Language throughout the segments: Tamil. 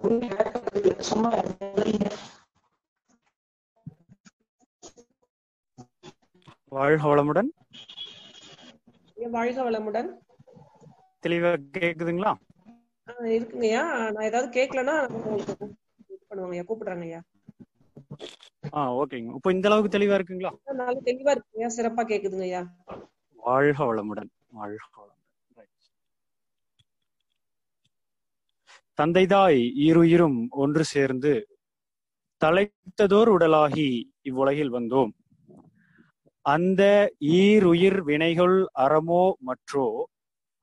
சும்மா வாழ்க வளமுடன். வாழ்க வளமுடன். தெளிவா கேக்குதுங்களா? இருக்குங்கய்யா. நான் ஏதாவது கேட்கலன்னா பண்ணுவாங்கய்யா, கூப்பிடுறாங்கய்யா. ஓகேங்க. இப்போ இந்த அளவுக்கு தெளிவா இருக்குங்களா? நல்ல தெளிவா இருக்குங்கய்யா, சிறப்பா கேக்குதுங்கய்யா. வாழ்க வளமுடன். வாழ்க வளமுடன். தந்தைதாய் ஈருயிரும் ஒன்று சேர்ந்து தலைத்ததோர் உடலாகி இவ்வுலகில் வந்தோம். அந்த ஈருயிர் வினைகள் அறமோ மற்றோ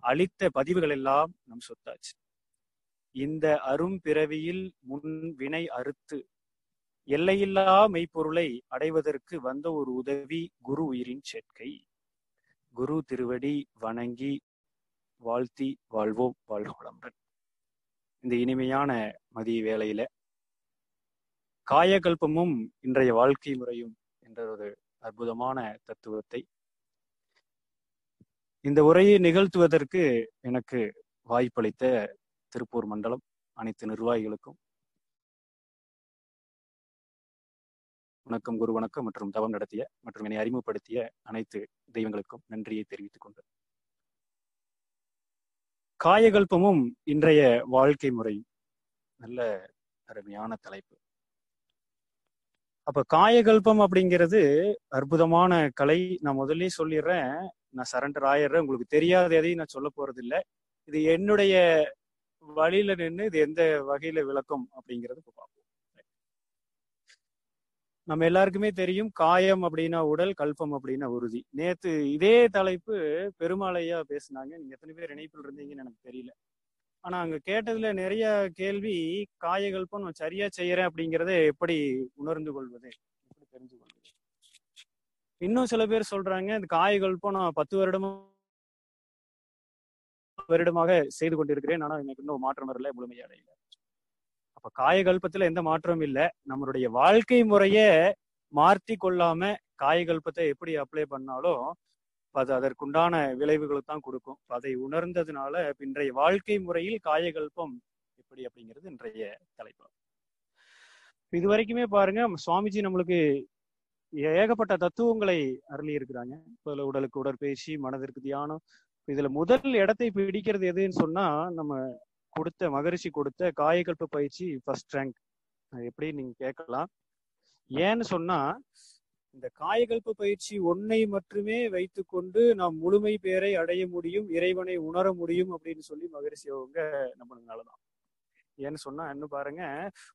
அளித்த பதிவுகள் எல்லாம் நம் சொத்தாச்சு. இந்த அரும் பிறவியில் முன் வினை அறுத்து எல்லையில்லா மெய்ப்பொருளை அடைவதற்கு வந்த ஒரு உதவி குரு உயிரின் சேர்க்கை. குரு திருவடி வணங்கி வாழ்த்தி வாழ்வோம். வாழ்க வளமுடன். இந்த இனிமையான மதிய வேளையில காயகல்பமும் இன்றைய வாழ்க்கை முறையும் என்ற ஒரு அற்புதமான தத்துவத்தை இந்த உரையை நிகழ்த்துவதற்கு எனக்கு வாய்ப்பளித்த திருப்பூர் மண்டலம் அனைத்து நிர்வாகிகளுக்கும் வணக்கம், குரு வணக்கம். மற்றும் தவம் நடத்திய மற்றும் என்னை அறிமுகப்படுத்திய அனைத்து தெய்வங்களுக்கும் நன்றியை தெரிவித்துக் கொண்டு, காயகல்பமும் இன்றைய வாழ்க்கை முறை நல்ல அருமையான தலைப்பு. அப்ப காயகல்பம் அப்படிங்கிறது அற்புதமான கலை. நான் முதல்ல சொல்லிடுறேன், நான் சரண்டர் ஆயிடுறேன். உங்களுக்கு தெரியாத எதையும் நான் சொல்ல போறது இல்லை. இது என்னுடைய வழியில நின்று இது எந்த வகையில விளக்கம் அப்படிங்கிறது பார்ப்போம். நம்ம எல்லாருக்குமே தெரியும், காயம் அப்படின்னா உடல், கல்பம் அப்படின்னா உறுதி. நேத்து இதே தலைப்பு பெருமாளையா பேசினாங்க. நீங்க எத்தனை பேர் இணைப்பில் இருந்தீங்கன்னு எனக்கு தெரியல. ஆனா அங்க கேட்டதுல நிறைய கேள்வி, காயகல்பம் நான் சரியா செய்யறேன் அப்படிங்கிறத எப்படி உணர்ந்து கொள்வது, எப்படி தெரிஞ்சு கொள்வது. இன்னும் சில பேர் சொல்றாங்க, இந்த காயகல்பம் நான் 10 வருடமாக செய்து கொண்டிருக்கிறேன், ஆனா எனக்கு இன்னும் மாற்றம் வரல, முழுமையடையல. அப்ப காயகல்பத்துல எந்த மாற்றமும் இல்லை. நம்மளுடைய வாழ்க்கை முறைய மாற்றி கொள்ளாம காயகல்பத்தை எப்படி அப்ளை பண்ணாலும் அது அதற்குண்டான விளைவுகளை தான் கொடுக்கும். அதை உணர்ந்ததுனால இன்றைய வாழ்க்கை முறையில் காயகல்பம் எப்படி அப்படிங்கிறது இன்றைய தலைப்பு. இது வரைக்குமே பாருங்க, சுவாமிஜி நம்மளுக்கு ஏகப்பட்ட தத்துவங்களை அருளி இருக்கிறாங்க. இதுல உடலுக்கு உடற்பயிற்சி, மனதிற்கு தியானம். இதுல முதல் இடத்தை பிடிக்கிறது எதுன்னு சொன்னா, நம்ம கொடுத்த மகரிஷி கொடுத்த காயகல்ப பயிற்சி ஃபர்ஸ்ட் ரேங்க். எப்படி நீங்க கேட்கலாம். ஏன்னு சொன்னா, இந்த காயகல்ப பயிற்சி ஒன்னை மட்டுமே வைத்துக்கொண்டு நாம் முழுமை பேரை அடைய முடியும், இறைவனை உணர முடியும் அப்படின்னு சொல்லி மகரிஷி அவங்க நம்மளுனாலதான். ஏன்னு சொன்னா என்ன பாருங்க,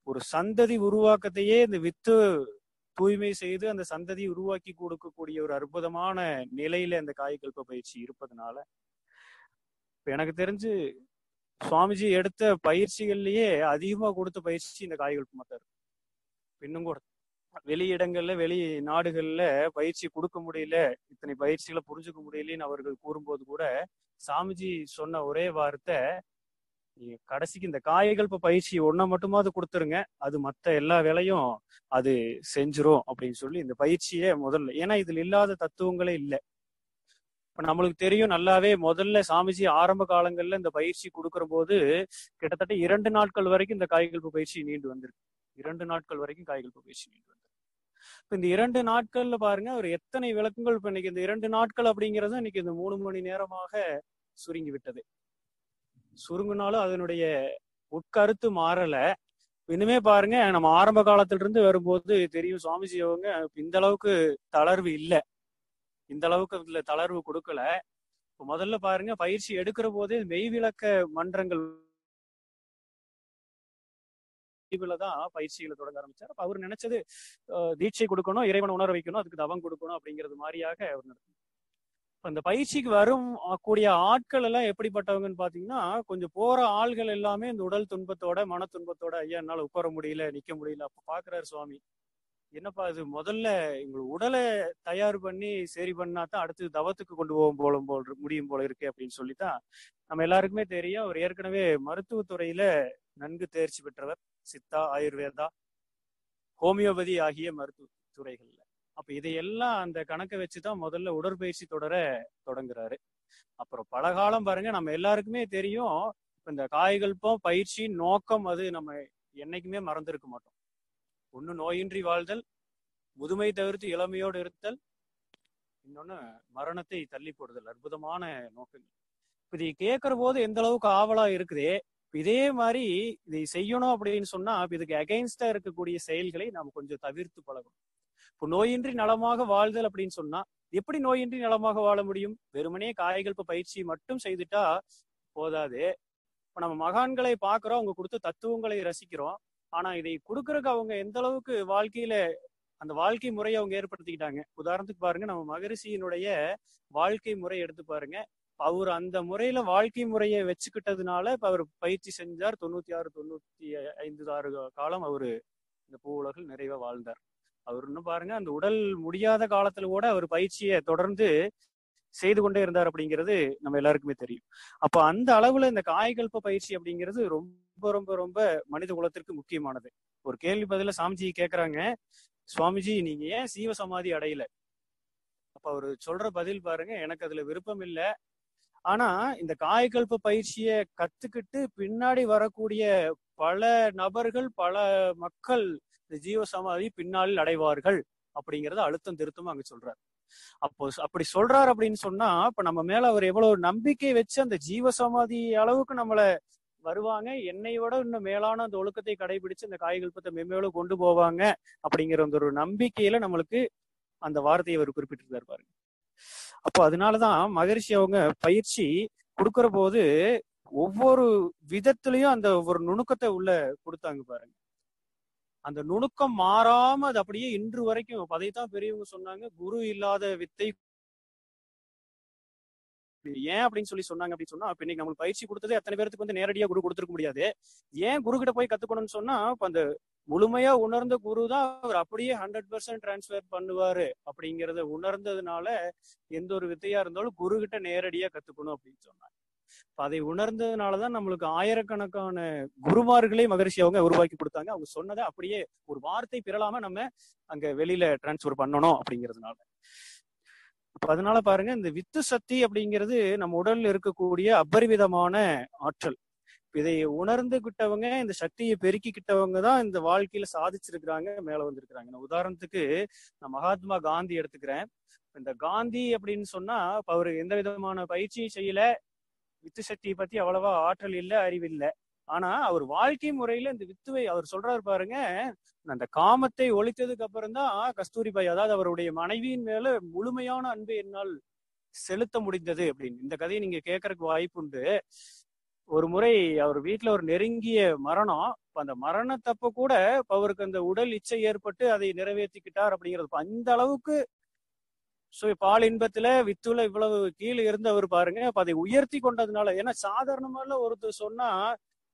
ஒரு சந்ததி உருவாக்கத்தையே இந்த வித்து தூய்மை செய்து அந்த சந்ததி உருவாக்கி கொடுக்கக்கூடிய ஒரு அற்புதமான நிலையில இந்த காயகல்ப பயிற்சி இருப்பதனால, இப்ப எனக்கு தெரிஞ்சு சுவாமிஜி எடுத்த பயிற்சிகள்லயே அதிகமா கொடுத்த பயிற்சி இந்த காயகல்பம் தான் இருக்கு. இன்னும் கூட வெளியிடங்கள்ல, வெளி நாடுகள்ல பயிற்சி கொடுக்க முடியல, இத்தனை பயிற்சிகளை புரிஞ்சுக்க முடியலன்னு அவர்கள் கூறும்போது கூட சாமிஜி சொன்ன ஒரே வார்த்தை, கடைசிக்கு இந்த காயகல்ப பயிற்சி ஒன்ன மட்டுமாவது கொடுத்துருங்க, அது மத்த எல்லா வேலையும் அது செஞ்சிரும் அப்படின்னு சொல்லி இந்த பயிற்சியே முதல்ல. ஏன்னா இதுல இல்லாத தத்துவங்களே இல்லை. இப்ப நம்மளுக்கு தெரியும் நல்லாவே, முதல்ல சாமிஜி ஆரம்ப காலங்கள்ல இந்த பயிற்சி கொடுக்கற போது கிட்டத்தட்ட 2 நாட்கள் வரைக்கும் இந்த காயகல்ப பயிற்சி நீண்டு வந்திருக்கு. 2 நாட்கள் வரைக்கும் காயகல்ப பயிற்சி நீண்டு வந்திருக்கு. இப்ப இந்த 2 நாட்கள்ல பாருங்க ஒரு எத்தனை விளக்கங்கள். இப்ப இன்னைக்கு இந்த 2 நாட்கள் அப்படிங்கிறது இன்னைக்கு இந்த 3 மணி நேரமாக சுருங்கி விட்டது. சுருங்கினாலும் அதனுடைய உட்கருத்து மாறல. இனிமே பாருங்க, நம்ம ஆரம்ப காலத்துல இருந்து வரும்போது தெரியும், சுவாமிஜி அவங்க இந்த அளவுக்கு தளர்வு இல்லை, இந்த அளவுக்கு இதுல தளர்வு கொடுக்கல. இப்ப முதல்ல பாருங்க, பயிற்சி எடுக்கிற போதே மெய்விளக்க மன்றங்கள் தான் பயிற்சிகளை தொடங்க ஆரம்பிச்சார். அப்ப அவர் நினைச்சது தீட்சை கொடுக்கணும், இறைவனை உணர வைக்கணும், அதுக்கு தவம் கொடுக்கணும் அப்படிங்கிறது மாதிரியாக அவர் நடத்தும். அந்த பயிற்சிக்கு வரும் கூடிய ஆட்கள் எல்லாம் எப்படிப்பட்டவங்கன்னு பாத்தீங்கன்னா, கொஞ்சம் போற ஆள்கள் எல்லாமே இந்த உடல் துன்பத்தோட, மன துன்பத்தோட, ஐயா என்னால உட்கார முடியல, நிக்க முடியல. அப்ப பாக்குறாரு சுவாமி, என்னப்பா இது, முதல்ல எங்களுக்கு உடலை தயார் பண்ணி சரி பண்ணாதான் அடுத்து தவத்துக்கு கொண்டு போகும் முடியும் போல இருக்கு அப்படின்னு சொல்லித்தான். நம்ம எல்லாருக்குமே தெரியும், அவர் ஏற்கனவே மருத்துவத்துறையில நன்கு தேர்ச்சி பெற்றவர். சித்தா, ஆயுர்வேதா, ஹோமியோபதி ஆகிய மருத்துவ துறைகள்ல. அப்ப இதையெல்லாம் அந்த கணக்கை வச்சுதான் முதல்ல உடற்பயிற்சி தொடங்குறாரு. அப்புறம் பல காலம் பாருங்க, நம்ம எல்லாருக்குமே தெரியும், இந்த காயகல்பம் பயிற்சி நோக்கம் அது நம்ம என்னைக்குமே மறந்திருக்க மாட்டோம். ஒண்ணு நோயின்றி வாழ்தல், முதுமை தவிர்த்து இளமையோடு இருத்தல், இன்னொன்னு மரணத்தை தள்ளி போடுதல். அற்புதமான நோக்கங்கள். இதை கேட்கிற போது எந்த அளவுக்கு ஆவலா இருக்குதே, இதே மாதிரி இதை செய்யணும் அப்படின்னு சொன்னா இதுக்கு அகைன்ஸ்டா இருக்கக்கூடிய செயல்களை நாம் கொஞ்சம் தவிர்த்து பழகணும். இப்போ நோயின்றி நலமாக வாழ்தல் அப்படின்னு சொன்னா எப்படி நோயின்றி நலமாக வாழ முடியும்? வெறுமனே காயகல்ப பயிற்சி மட்டும் செய்துட்டா போதாது. இப்ப நம்ம மகான்களை பாக்குறோம், அவங்க கொடுத்த தத்துவங்களை ரசிக்கிறோம். ஆனா இதை கொடுக்கறதுக்கு அவங்க எந்த அளவுக்கு வாழ்க்கையில அந்த வாழ்க்கை முறையை அவங்க ஏற்படுத்திக்கிட்டாங்க. உதாரணத்துக்கு பாருங்க, நம்ம மகரிஷியினுடைய வாழ்க்கை முறை எடுத்து பாருங்க. அவர் அந்த முறையில வாழ்க்கை முறையை வச்சுக்கிட்டதுனால இப்ப அவர் பயிற்சி செஞ்சார். 96 காலம் அவரு இந்த பூ உலகில் நிறைவா வாழ்ந்தார். அவர் இன்னும் பாருங்க, அந்த உடல் முடியாத காலத்துல கூட அவர் பயிற்சியை தொடர்ந்து செய்து கொண்டே இருந்தார் அப்படிங்கிறது நம்ம எல்லாருக்குமே தெரியும். அப்ப அந்த அளவுல இந்த காயகல்ப பயிற்சி அப்படிங்கிறது ரொம்ப ரொம்ப ரொம்ப மனித குலத்திற்கு முக்கியமானது. ஒரு கேள்வி பதில சாமிஜி கேக்குறாங்க, சுவாமிஜி நீங்க ஏன் சீவ சமாதி அடையல? அப்ப அவரு சொல்ற பதில் பாருங்க, எனக்கு அதுல விருப்பம் இல்லை. ஆனா இந்த காயகல்ப பயிற்சியை கத்துக்கிட்டு பின்னாடி வரக்கூடிய பல நபர்கள், பல மக்கள் இந்த ஜீவ சமாதி பின்னாளில் அடைவார்கள் அப்படிங்கறத அழுத்தம் திருத்தமா அங்க சொல்றாரு. அப்போ அப்படி சொல்றாரு அப்படின்னு சொன்னா இப்ப நம்ம மேல அவர் எவ்வளவு நம்பிக்கை வச்சு அந்த ஜீவ சமாதி அளவுக்கு நம்மள வருவாங்க, என்னை விட இன்னும் மேலான அந்த ஒழுக்கத்தை கடைபிடிச்சு அந்த காயகல்பத்தை மென்மேலும் கொண்டு போவாங்க அப்படிங்கிற அந்த ஒரு நம்பிக்கையில நம்மளுக்கு அந்த வார்த்தையை அவர் குறிப்பிட்டிருக்காரு பாருங்க. அப்போ அதனாலதான் மகரிஷி அவங்க பயிற்சி கொடுக்கற போது ஒவ்வொரு விதத்திலையும் அந்த ஒரு நுணுக்கத்தை உள்ள கொடுத்தாங்க பாருங்க. அந்த நுணுக்கம் மாறாம அது அப்படியே இன்று வரைக்கும். அதைத்தான் பெரியவங்க சொன்னாங்க, குரு இல்லாத வித்தை. ஏன் அப்படின்னு சொல்லி சொன்னாங்க அப்படின்னு சொன்னா, இப்ப இன்னைக்கு நம்மளுக்கு பயிற்சி கொடுத்தது அத்தனை பேருக்கு வந்து நேரடியா குரு கொடுத்துருக்க முடியாது. ஏன் குரு கிட்ட போய் கத்துக்கணும்னு சொன்னா, இப்ப அந்த முழுமையா உணர்ந்த குரு தான் அவர் அப்படியே 100% டிரான்ஸ்ஃபர் பண்ணுவாரு அப்படிங்கறத உணர்ந்ததுனால எந்த ஒரு வித்தையா இருந்தாலும் குரு கிட்ட நேரடியா கத்துக்கணும் அப்படின்னு சொன்னாங்க. அதை உணர்ந்ததுனாலதான் நம்மளுக்கு ஆயிரக்கணக்கான குருமார்களை மகரிஷி அவங்க உருவாக்கி கொடுத்தாங்க. அவங்க சொன்னதை அப்படியே ஒரு வார்த்தை பிறலாம நம்ம அங்க வெளியில டிரான்ஸ்பர் பண்ணணும் அப்படிங்கிறதுனால. அதனால பாருங்க, இந்த வித்து சக்தி அப்படிங்கிறது நம்ம உடல்ல இருக்கக்கூடிய அபரிவிதமான ஆற்றல். இதை உணர்ந்துகிட்டவங்க, இந்த சக்தியை பெருக்கிக்கிட்டவங்க தான் இந்த வாழ்க்கையில சாதிச்சிருக்கிறாங்க, மேல வந்திருக்கிறாங்க. நான் உதாரணத்துக்கு நான் மகாத்மா காந்தி எடுத்துக்கிறேன். இந்த காந்தி அப்படின்னு சொன்னா இப்ப அவரு எந்த விதமான பயிற்சியும் செய்யல, வித்து சக்தியை பத்தி அவ்வளவா ஆற்றல் இல்லை, அறிவு இல்லை. ஆனா அவர் வாழ்க்கை முறையில இந்த வித்துவை அவர் சொல்றாரு பாருங்க, அந்த காமத்தை ஒழித்ததுக்கு அப்புறம் தான் கஸ்தூரிபாய், அதாவது அவருடைய மனைவியின் மேல முழுமையான அன்பை என்னால் செலுத்த முடிந்தது அப்படின்னு. இந்த கதையை நீங்க கேட்கறதுக்கு வாய்ப்பு உண்டு. ஒரு முறை அவர் வீட்டுல ஒரு நெருங்கிய மரணம். அந்த மரணத்தப்ப கூட அவருக்கு அந்த உடல் இச்சை ஏற்பட்டு அதை நிறைவேற்றிக்கிட்டார் அப்படிங்கிறது. அந்த அளவுக்கு பால் இன்பத்துல வித்துல இவ்வளவு கீழே இருந்தவர் பாருங்க. அப்ப அதை உயர்த்தி கொண்டதுனால, ஏன்னா சாதாரணமால ஒருத்தர் சொன்னா,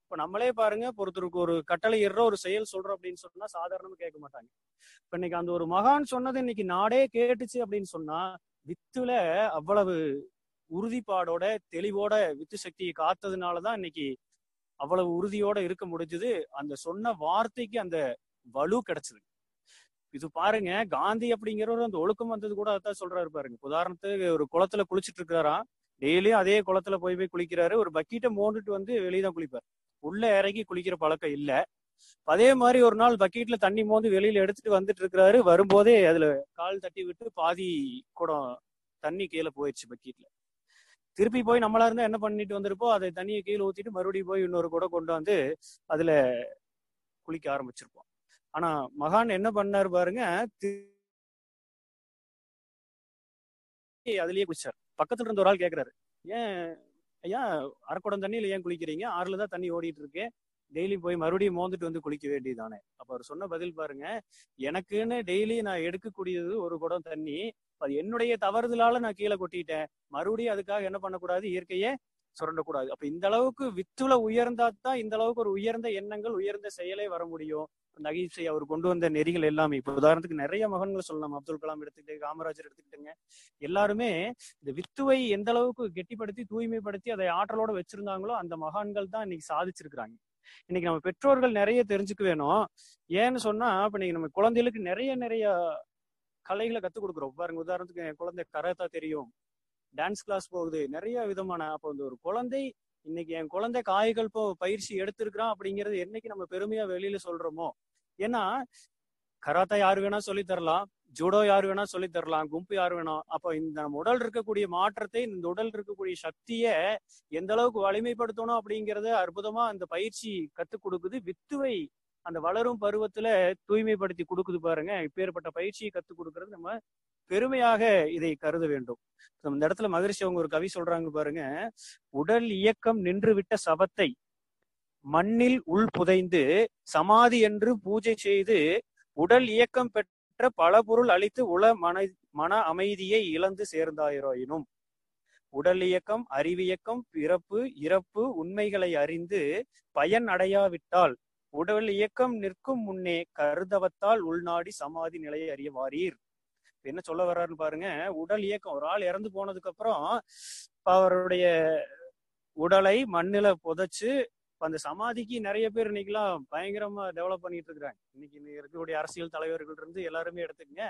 இப்ப நம்மளே பாருங்க, ஒருத்தருக்கு ஒரு கட்டளை ஏற ஒரு செயல் சொல்றோம் அப்படின்னு சொன்னா சாதாரணமா கேட்க மாட்டாங்க. இப்ப இன்னைக்கு அந்த ஒரு மகான் சொன்னது இன்னைக்கு நாடே கேட்டுச்சு அப்படின்னு சொன்னா, வித்துல அவ்வளவு உறுதிப்பாடோட தெளிவோட வித்து சக்தியை காத்ததுனாலதான் இன்னைக்கு அவ்வளவு உறுதியோட இருக்க முடிஞ்சது. அந்த சொன்ன வார்த்தைக்கு அந்த வலு கிடைச்சது. இது பாருங்க, காந்தி அப்படிங்கிறவர் அந்த ஒழுக்கம் வந்தது கூட அதான் சொல்றாரு பாருங்க. உதாரணத்துக்கு ஒரு குளத்துல குளிச்சுட்டு இருக்கிறாராம். டெய்லியும் அதே குளத்துல போய் குளிக்கிறாரு. ஒரு பக்கெட்டை மோண்டுட்டு வந்து வெளியதான் குளிப்பார். உள்ள இறங்கி குளிக்கிற பழக்கம் இல்ல. அதே மாதிரி ஒரு நாள் பக்கெட்ல தண்ணி மோந்து வெளியில எடுத்துட்டு வந்துட்டு இருக்கிறாரு. வரும்போதே அதுல கால் தட்டி விட்டு பாதி குடம் தண்ணி கீழே போயிடுச்சு பக்கெட்ல. திருப்பி போய் நம்மளா இருந்தா என்ன பண்ணிட்டு வந்திருப்போம், அதை தண்ணியை கீழே ஊத்திட்டு மறுபடியும் போய் இன்னொரு குடம் கொண்டு வந்து அதுல குளிக்க ஆரம்பிச்சிருப்போம். ஆனா மகான் என்ன பண்ணாரு பாருங்க, அதுலயே குளிச்சார். பக்கத்துல இருந்த ஒரு ஆள் கேக்குறாரு, ஏன் ஐயா அரைக்குடம் தண்ணியில ஏன் குளிக்கிறீங்க? ஆறுலதான் தண்ணி ஓடிட்டு இருக்கு, டெய்லி போய் மறுபடியும் மோந்துட்டு வந்து குளிக்க வேண்டியதானே? அப்ப அவர் சொன்ன பதில் பாருங்க, எனக்குன்னு டெய்லி நான் எடுக்கக்கூடியது ஒரு குடம் தண்ணி, அது என்னுடைய தவறுதலால நான் கீழே கொட்டிட்டேன். மறுபடியும் அதுக்காக என்ன பண்ணக்கூடாது, இயற்கையே சுரண்டக்கூடாது. அப்ப இந்த அளவுக்கு வித்துல உயர்ந்தாதான் இந்த அளவுக்கு ஒரு உயர்ந்த எண்ணங்கள், உயர்ந்த செயலே வர முடியும். அந்த அகிம்சை அவர் கொண்டு வந்த நெறிகள் எல்லாமே. இப்ப உதாரணத்துக்கு நிறைய மகன்கள் சொல்லலாம். அப்துல் கலாம் எடுத்துக்கிட்டு, காமராஜர் எடுத்துக்கிட்டுங்க, எல்லாருமே இந்த வித்துவை எந்த அளவுக்கு கெட்டிப்படுத்தி தூய்மைப்படுத்தி அதை ஆற்றலோட வச்சிருந்தாங்களோ அந்த மகான்கள் தான் இன்னைக்கு சாதிச்சிருக்கிறாங்க. இன்னைக்கு நம்ம பெற்றோர்கள் நிறைய தெரிஞ்சுக்க வேணும். ஏன்னு சொன்னா இப்ப நீங்க நம்ம குழந்தைகளுக்கு நிறைய கலைகளை கத்துக் கொடுக்குறோம் பாருங்க. உதாரணத்துக்கு என் குழந்தை கராத்தா தெரியும், டான்ஸ் கிளாஸ் போகுது, நிறைய விதமான. அப்போ வந்து ஒரு குழந்தை இன்னைக்கு என் குழந்தை காயகல்பம் பயிற்சி எடுத்திருக்கிறான் அப்படிங்கிறது என்னைக்கு நம்ம பெருமையா வெளியில சொல்றோமோ. ஏன்னா கராத்தா யாரு வேணா சொல்லி தரலாம், ஜூடோ யாரு வேணா சொல்லி தரலாம், கும்பு யாரு வேணா. அப்ப இந்த நம்ம உடல் இருக்கக்கூடிய மாற்றத்தை, இந்த உடல் இருக்கக்கூடிய சக்திய எந்த அளவுக்கு வலிமைப்படுத்தணும் அப்படிங்கறத அற்புதமா அந்த பயிற்சி கத்துக் கொடுக்குது. வித்துவை அந்த வளரும் பருவத்துல தூய்மைப்படுத்தி கொடுக்குது பாருங்க. இப்பேற்பட்ட பயிற்சியை கத்துக் கொடுக்கறது நம்ம பெருமையாக இதை கருத வேண்டும். இந்த இடத்துல மகரிஷி அவங்க ஒரு கவி சொல்றாங்க பாருங்க. உடல் இயக்கம் நின்று விட்ட சவத்தை மண்ணில் உள் புதைந்து சமாதி என்று பூஜை செய்து உடல் இயக்கம் பெற்ற பல பொருள் அளித்து மன அமைதியை இழந்து சேர்ந்தாயினும். உடல் இயக்கம், அறிவியக்கம், பிறப்பு இறப்பு உண்மைகளை அறிந்து பயன் அடையாவிட்டால் உடல் இயக்கம் நிற்கும் முன்னே கருதவத்தால் உள்நாடி சமாதி நிலையை அறிய வாரீர். என்ன சொல்ல வர்றாருன்னு பாருங்க. உடல் இயக்கம், ஒரு ஆள் இறந்து போனதுக்கு அப்புறம் அவருடைய உடலை மண்ணில புதைச்சு அந்த சமாதிக்கு நிறைய பேர் இன்னைக்கெல்லாம் பயங்கரமா டெவலப் பண்ணிட்டு இருக்கிறாங்க. இன்னைக்கு இருக்கக்கூடிய அரசியல் தலைவர்கள் இருந்து எல்லாருமே எடுத்துக்கங்க.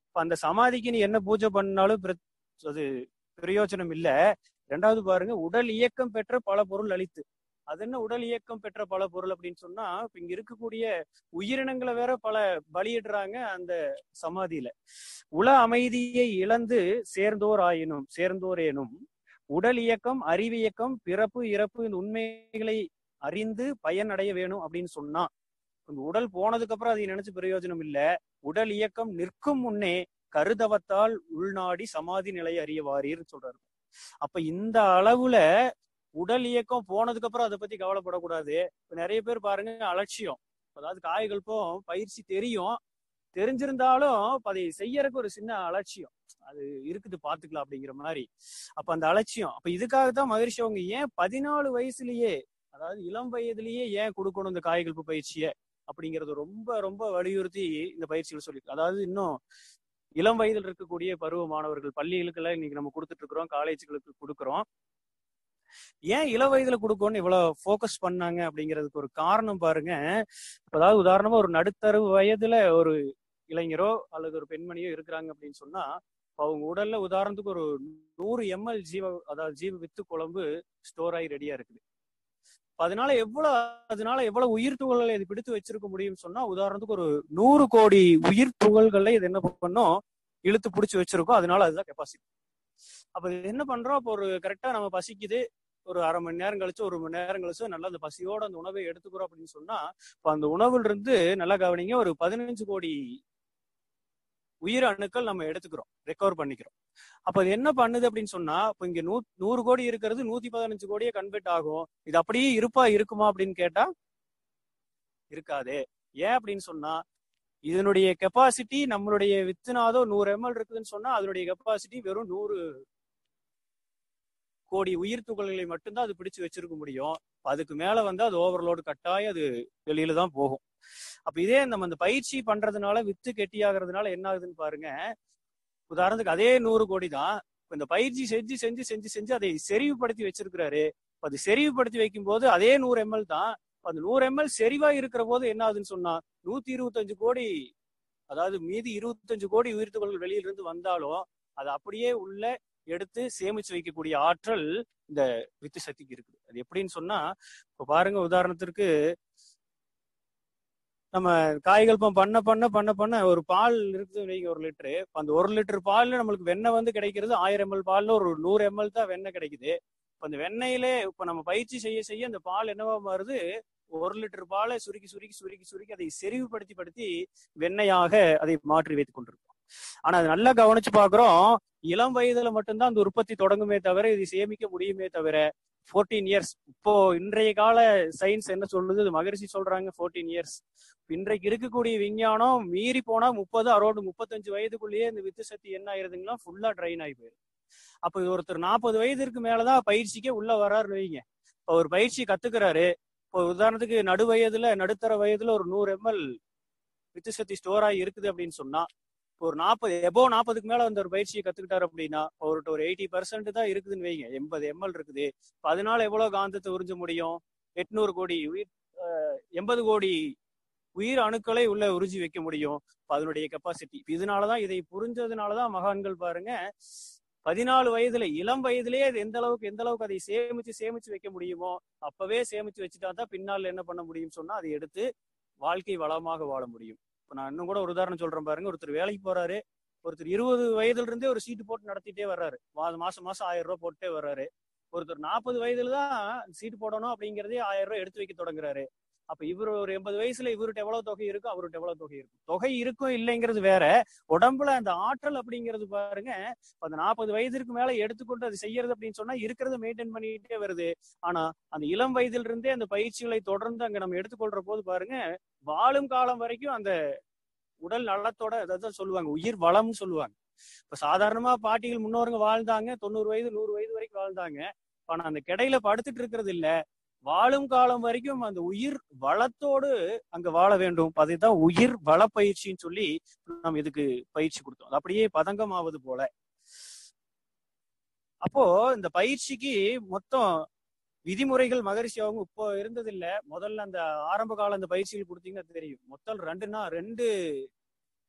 இப்ப அந்த சமாதிக்கு நீ என்ன பூஜை பண்ணாலும் அது பிரயோஜனம் இல்ல. ரெண்டாவது பாருங்க, உடல் இயக்கம் பெற்ற பல பொருள் அளித்து. அது என்ன உடல் இயக்கம் பெற்ற பல பொருள் அப்படின்னு சொன்னா, இப்ப இங்க இருக்கக்கூடிய உயிரினங்களை வேற பல பலியிடுறாங்க அந்த சமாதியில. உல அமைதியை இழந்து சேர்ந்தோரேனும் உடல் இயக்கம், அறிவியக்கம், பிறப்பு இறப்பு இந்த உண்மைகளை அறிந்து பயன் அடைய வேணும் அப்படின்னு சொன்னா, உடல் போனதுக்கு அப்புறம் அதை நினைச்சு பிரயோஜனம் இல்ல. உடல் இயக்கம் நிற்கும் முன்னே கருதவத்தால் உள்நாடி சமாதி நிலையை அறிய வாரீர் சொல்றாரு. அப்ப இந்த அளவுல உடல் இயக்கம் போனதுக்கு அப்புறம் அதை பத்தி கவலைப்படக்கூடாது. இப்ப நிறைய பேர் பாருங்க அலட்சியம். அதாவது காயகல்பம் பயிற்சி தெரிஞ்சிருந்தாலும் அதை செய்யறதுக்கு ஒரு சின்ன அலட்சியம் அது இருக்குது, பாத்துக்கலாம் அப்படிங்கிற மாதிரி. அப்ப அந்த அலட்சியம், அப்ப இதுக்காகத்தான் மகரிஷி அவங்க ஏன் 14 வயசுலயே, அதாவது இளம் வயதுலயே ஏன் கொடுக்கணும் இந்த காயகல்ப பயிற்சியை அப்படிங்கறது ரொம்ப ரொம்ப வலியுறுத்தி இந்த பயிற்சிகள் சொல்லியிருக்கு. அதாவது இன்னும் இளம் வயதில் இருக்கக்கூடிய பருவ மாணவர்கள், பள்ளிகளுக்கெல்லாம் இன்னைக்கு நம்ம கொடுத்துட்டு இருக்கிறோம், காலேஜுகளுக்கு கொடுக்குறோம். ஏன் இள வயதுல கொடுக்கணும்னு இவ்வளவு போக்கஸ் பண்ணாங்க அப்படிங்கிறதுக்கு ஒரு காரணம் பாருங்க. அதாவது உதாரணமா ஒரு நடுத்தர வயதுல ஒரு இளைஞரோ அல்லது ஒரு பெண்மணியோ இருக்கிறாங்க அப்படின்னு சொன்னா, அவங்க உடல்ல உதாரணத்துக்கு ஒரு 100 ml ஜீவ வித்து குழம்பு ஸ்டோர் ஆகி ரெடியா இருக்குது. அதனால எவ்வளவு உயிர் துகள்களை இது பிடித்து வச்சிருக்க முடியும்னு சொன்னா, உதாரணத்துக்கு ஒரு 100 கோடி உயிர் துகள்களை இது என்ன பண்ணும், இழுத்து பிடிச்சு வச்சிருக்கோம். அதனால அதுதான் கெப்பாசிட்டி. அப்ப இது என்ன பண்றோம், அப்போ ஒரு கரெக்டா நம்ம பசிக்குது, ஒரு அரை மணி நேரம் கழிச்சு 1 மணி நேரம் கழிச்சு நல்லா அந்த பசியோட அந்த உணவை எடுத்துக்கிறோம் அப்படின்னு சொன்னா, இப்ப அந்த உணவுல இருந்து நல்லா கவனிங்க, ஒரு 15 கோடி உயிர் அணுக்கள் நம்ம எடுத்துக்கிறோம், ரெக்கவர் பண்ணிக்கிறோம். அப்ப அது என்ன பண்ணுது அப்படின்னு சொன்னா, இப்ப இங்க 100 கோடி இருக்கிறது 115 கோடியே கன்வெர்ட் ஆகும். இது அப்படியே இருக்குமா அப்படின்னு கேட்டா இருக்காது. ஏன் அப்படின்னு சொன்னா, இதனுடைய கெப்பாசிட்டி நம்மளுடைய வித்துனாதோ 100 ml இருக்குதுன்னு சொன்னா அதனுடைய கெப்பாசிட்டி வெறும் 100 கோடி உயிர் துகள்களை மட்டும்தான் அது பிடிச்சு வச்சிருக்க முடியும். அதுக்கு மேல வந்து அது ஓவர்லோடு கட்டாயம் அது வெளியில தான் போகும். அப்ப இதே நம்ம அந்த பயிற்சி பண்றதுனால, வித்து கெட்டியாகிறதுனால என்ன ஆகுதுன்னு பாருங்க. உதாரணத்துக்கு அதே 100 கோடி தான் இந்த பயிற்சி செஞ்சு அதை செறிவுபடுத்தி வச்சிருக்கிறாரு. அது செறிவுபடுத்தி வைக்கும் போது அதே 100 ml தான். அந்த 100 ml செறிவா இருக்கிற போது என்ன ஆகுதுன்னு சொன்னா, 125 கோடி, அதாவது மீதி 25 கோடி உயிர் துகள்கள் வெளியில இருந்து வந்தாலும் அது அப்படியே உள்ள எடுத்து சேமிச்சு வைக்கக்கூடிய ஆற்றல் இந்த வித்து சக்திக்கு இருக்குது. அது எப்படின்னு சொன்னா, இப்ப பாருங்க, உதாரணத்திற்கு நம்ம காய்கல்பம் பண்ண ஒரு பால் இருக்குது, 1 லிட்டரு. அந்த 1 லிட்டர் பால்ல நம்மளுக்கு வெண்ணெய் வந்து கிடைக்கிறது 1000 ml பால்ல ஒரு 100 ml தான் வெண்ணெய் கிடைக்குது. இப்ப அந்த வெண்ணெயிலே இப்ப நம்ம பயிற்சி செய்ய அந்த பால் என்னவா மாறுது, 1 லிட்டர் பாலை சுருக்கி அதை செறிவுபடுத்தி வெண்ணெயாக அதை மாற்றி வைத்துக் கொண்டிருக்கோம். ஆனா அது நல்லா கவனிச்சு பாக்குறோம், இளம் வயதுல மட்டும்தான் அந்த உற்பத்தி தொடங்குமே தவிர இது சேமிக்க முடியுமே தவிர 14 இயர்ஸ். இப்போ இன்றைய கால சயின்ஸ் என்ன சொல்லுது, மகரிஷி சொல்றாங்க 14 இயர்ஸ். இன்றைக்கு இருக்கக்கூடிய விஞ்ஞானம் மீறி போனா 30 அரோடு 35 வயதுக்குள்ளேயே இந்த வித்து சக்தி என்ன ஆயிருதுங்களா, ஃபுல்லா ட்ரைன் ஆகி போயிரு. அப்ப ஒருத்தர் 40 வயதுக்கு மேலதான் பயிற்சிக்கே உள்ள வராருன்னு வைங்க. இப்போ ஒரு பயிற்சி கத்துக்கிறாரு. இப்போ உதாரணத்துக்கு நடுத்தர வயதுல ஒரு 100 ml வித்து சக்தி ஸ்டோர் ஆகி இருக்குது அப்படின்னு சொன்னா, ஒரு 40க்கு மேல அந்த ஒரு பயிற்சியை கத்துக்கிட்டாரு அப்படின்னா அவர்கிட்ட ஒரு 80% தான் இருக்குதுன்னு வைங்க. 80 ml இருக்குது. அதனால எவ்வளவு காந்தத்தை உறிஞ்ச முடியும், 800 கோடி 80 கோடி உயிர் அணுக்களை உள்ள உறிஞ்சி வைக்க முடியும். அதனுடைய கெப்பாசிட்டி. இதனாலதான், இதை புரிஞ்சதுனாலதான் மகான்கள் பாருங்க 14 வயதுல இளம் வயதிலேயே அது எந்த அளவுக்கு அதை சேமிச்சு வைக்க முடியுமோ அப்பவே சேமிச்சு வச்சுட்டா தான் பின்னால் என்ன பண்ண முடியும்னு சொன்னா அதை எடுத்து வாழ்க்கை வளமாக வாழ முடியும். இப்ப நான் இன்னும் கூட ஒரு உதாரணம் சொல்றேன் பாருங்க. ஒருத்தர் வேலைக்கு போறாரு, ஒருத்தர் 20 வயதுல இருந்தே ஒரு சீட்டு போட்டு நடத்திட்டே வர்றாரு, மாசம் 1000 ரூபாய் போட்டுட்டே வர்றாரு. ஒருத்தர் 40 வயதுல தான் சீட்டு போடணும் அப்படிங்கறதே 1000 ரூபாய் எடுத்து வைக்க தொடங்குறாரு. அப்ப இவரு ஒரு 80 வயசுல இவர்கிட்ட எவ்வளவு தொகை இருக்கும், அவர்கிட்ட எவ்வளவு தொகை இருக்கும். தொகை இருக்கும் இல்லைங்கிறது வேற, உடம்புல அந்த ஆற்றல் அப்படிங்கிறது பாருங்க. அந்த 40 வயதிற்கு மேல எடுத்துக்கொண்டு அது செய்யறது அப்படின்னு சொன்னா இருக்கிறத மெயின்டைன் பண்ணிட்டே வருது. ஆனா அந்த இளம் வயதில இருந்தே அந்த பயிற்சிகளை தொடர்ந்து அங்க நம்ம எடுத்துக்கொள்ற போது பாருங்க, வாழும் காலம் வரைக்கும் அந்த உடல் நலத்தோட, அதான் சொல்லுவாங்க உயிர் வளம்னு சொல்லுவாங்க. இப்ப சாதாரணமா பாட்டிகள் முன்னோருங்க வாழ்ந்தாங்க, 90 வயது 100 வயது வரைக்கும் வாழ்ந்தாங்க. ஆனா அந்த கிடையில படுத்துட்டு இருக்கிறது இல்ல, வாழும் காலம் வரைக்கும் அந்த உயிர் வளத்தோடு அங்க வாழ வேண்டும். அதுதான் உயிர் வள பயிற்சின்னு சொல்லி நம்ம இதுக்கு பயிற்சி கொடுத்தோம். அது அப்படியே பதங்கமாவது போல. அப்போ இந்த பயிற்சிக்கு மொத்தம் விதிமுறைகள் மகரிஷி அவங்க இப்போ இருந்தது இல்ல. முதல்ல அந்த ஆரம்ப கால அந்த பயிற்சிகள் கொடுத்தீங்கன்னா தெரியும். மொத்தம் 2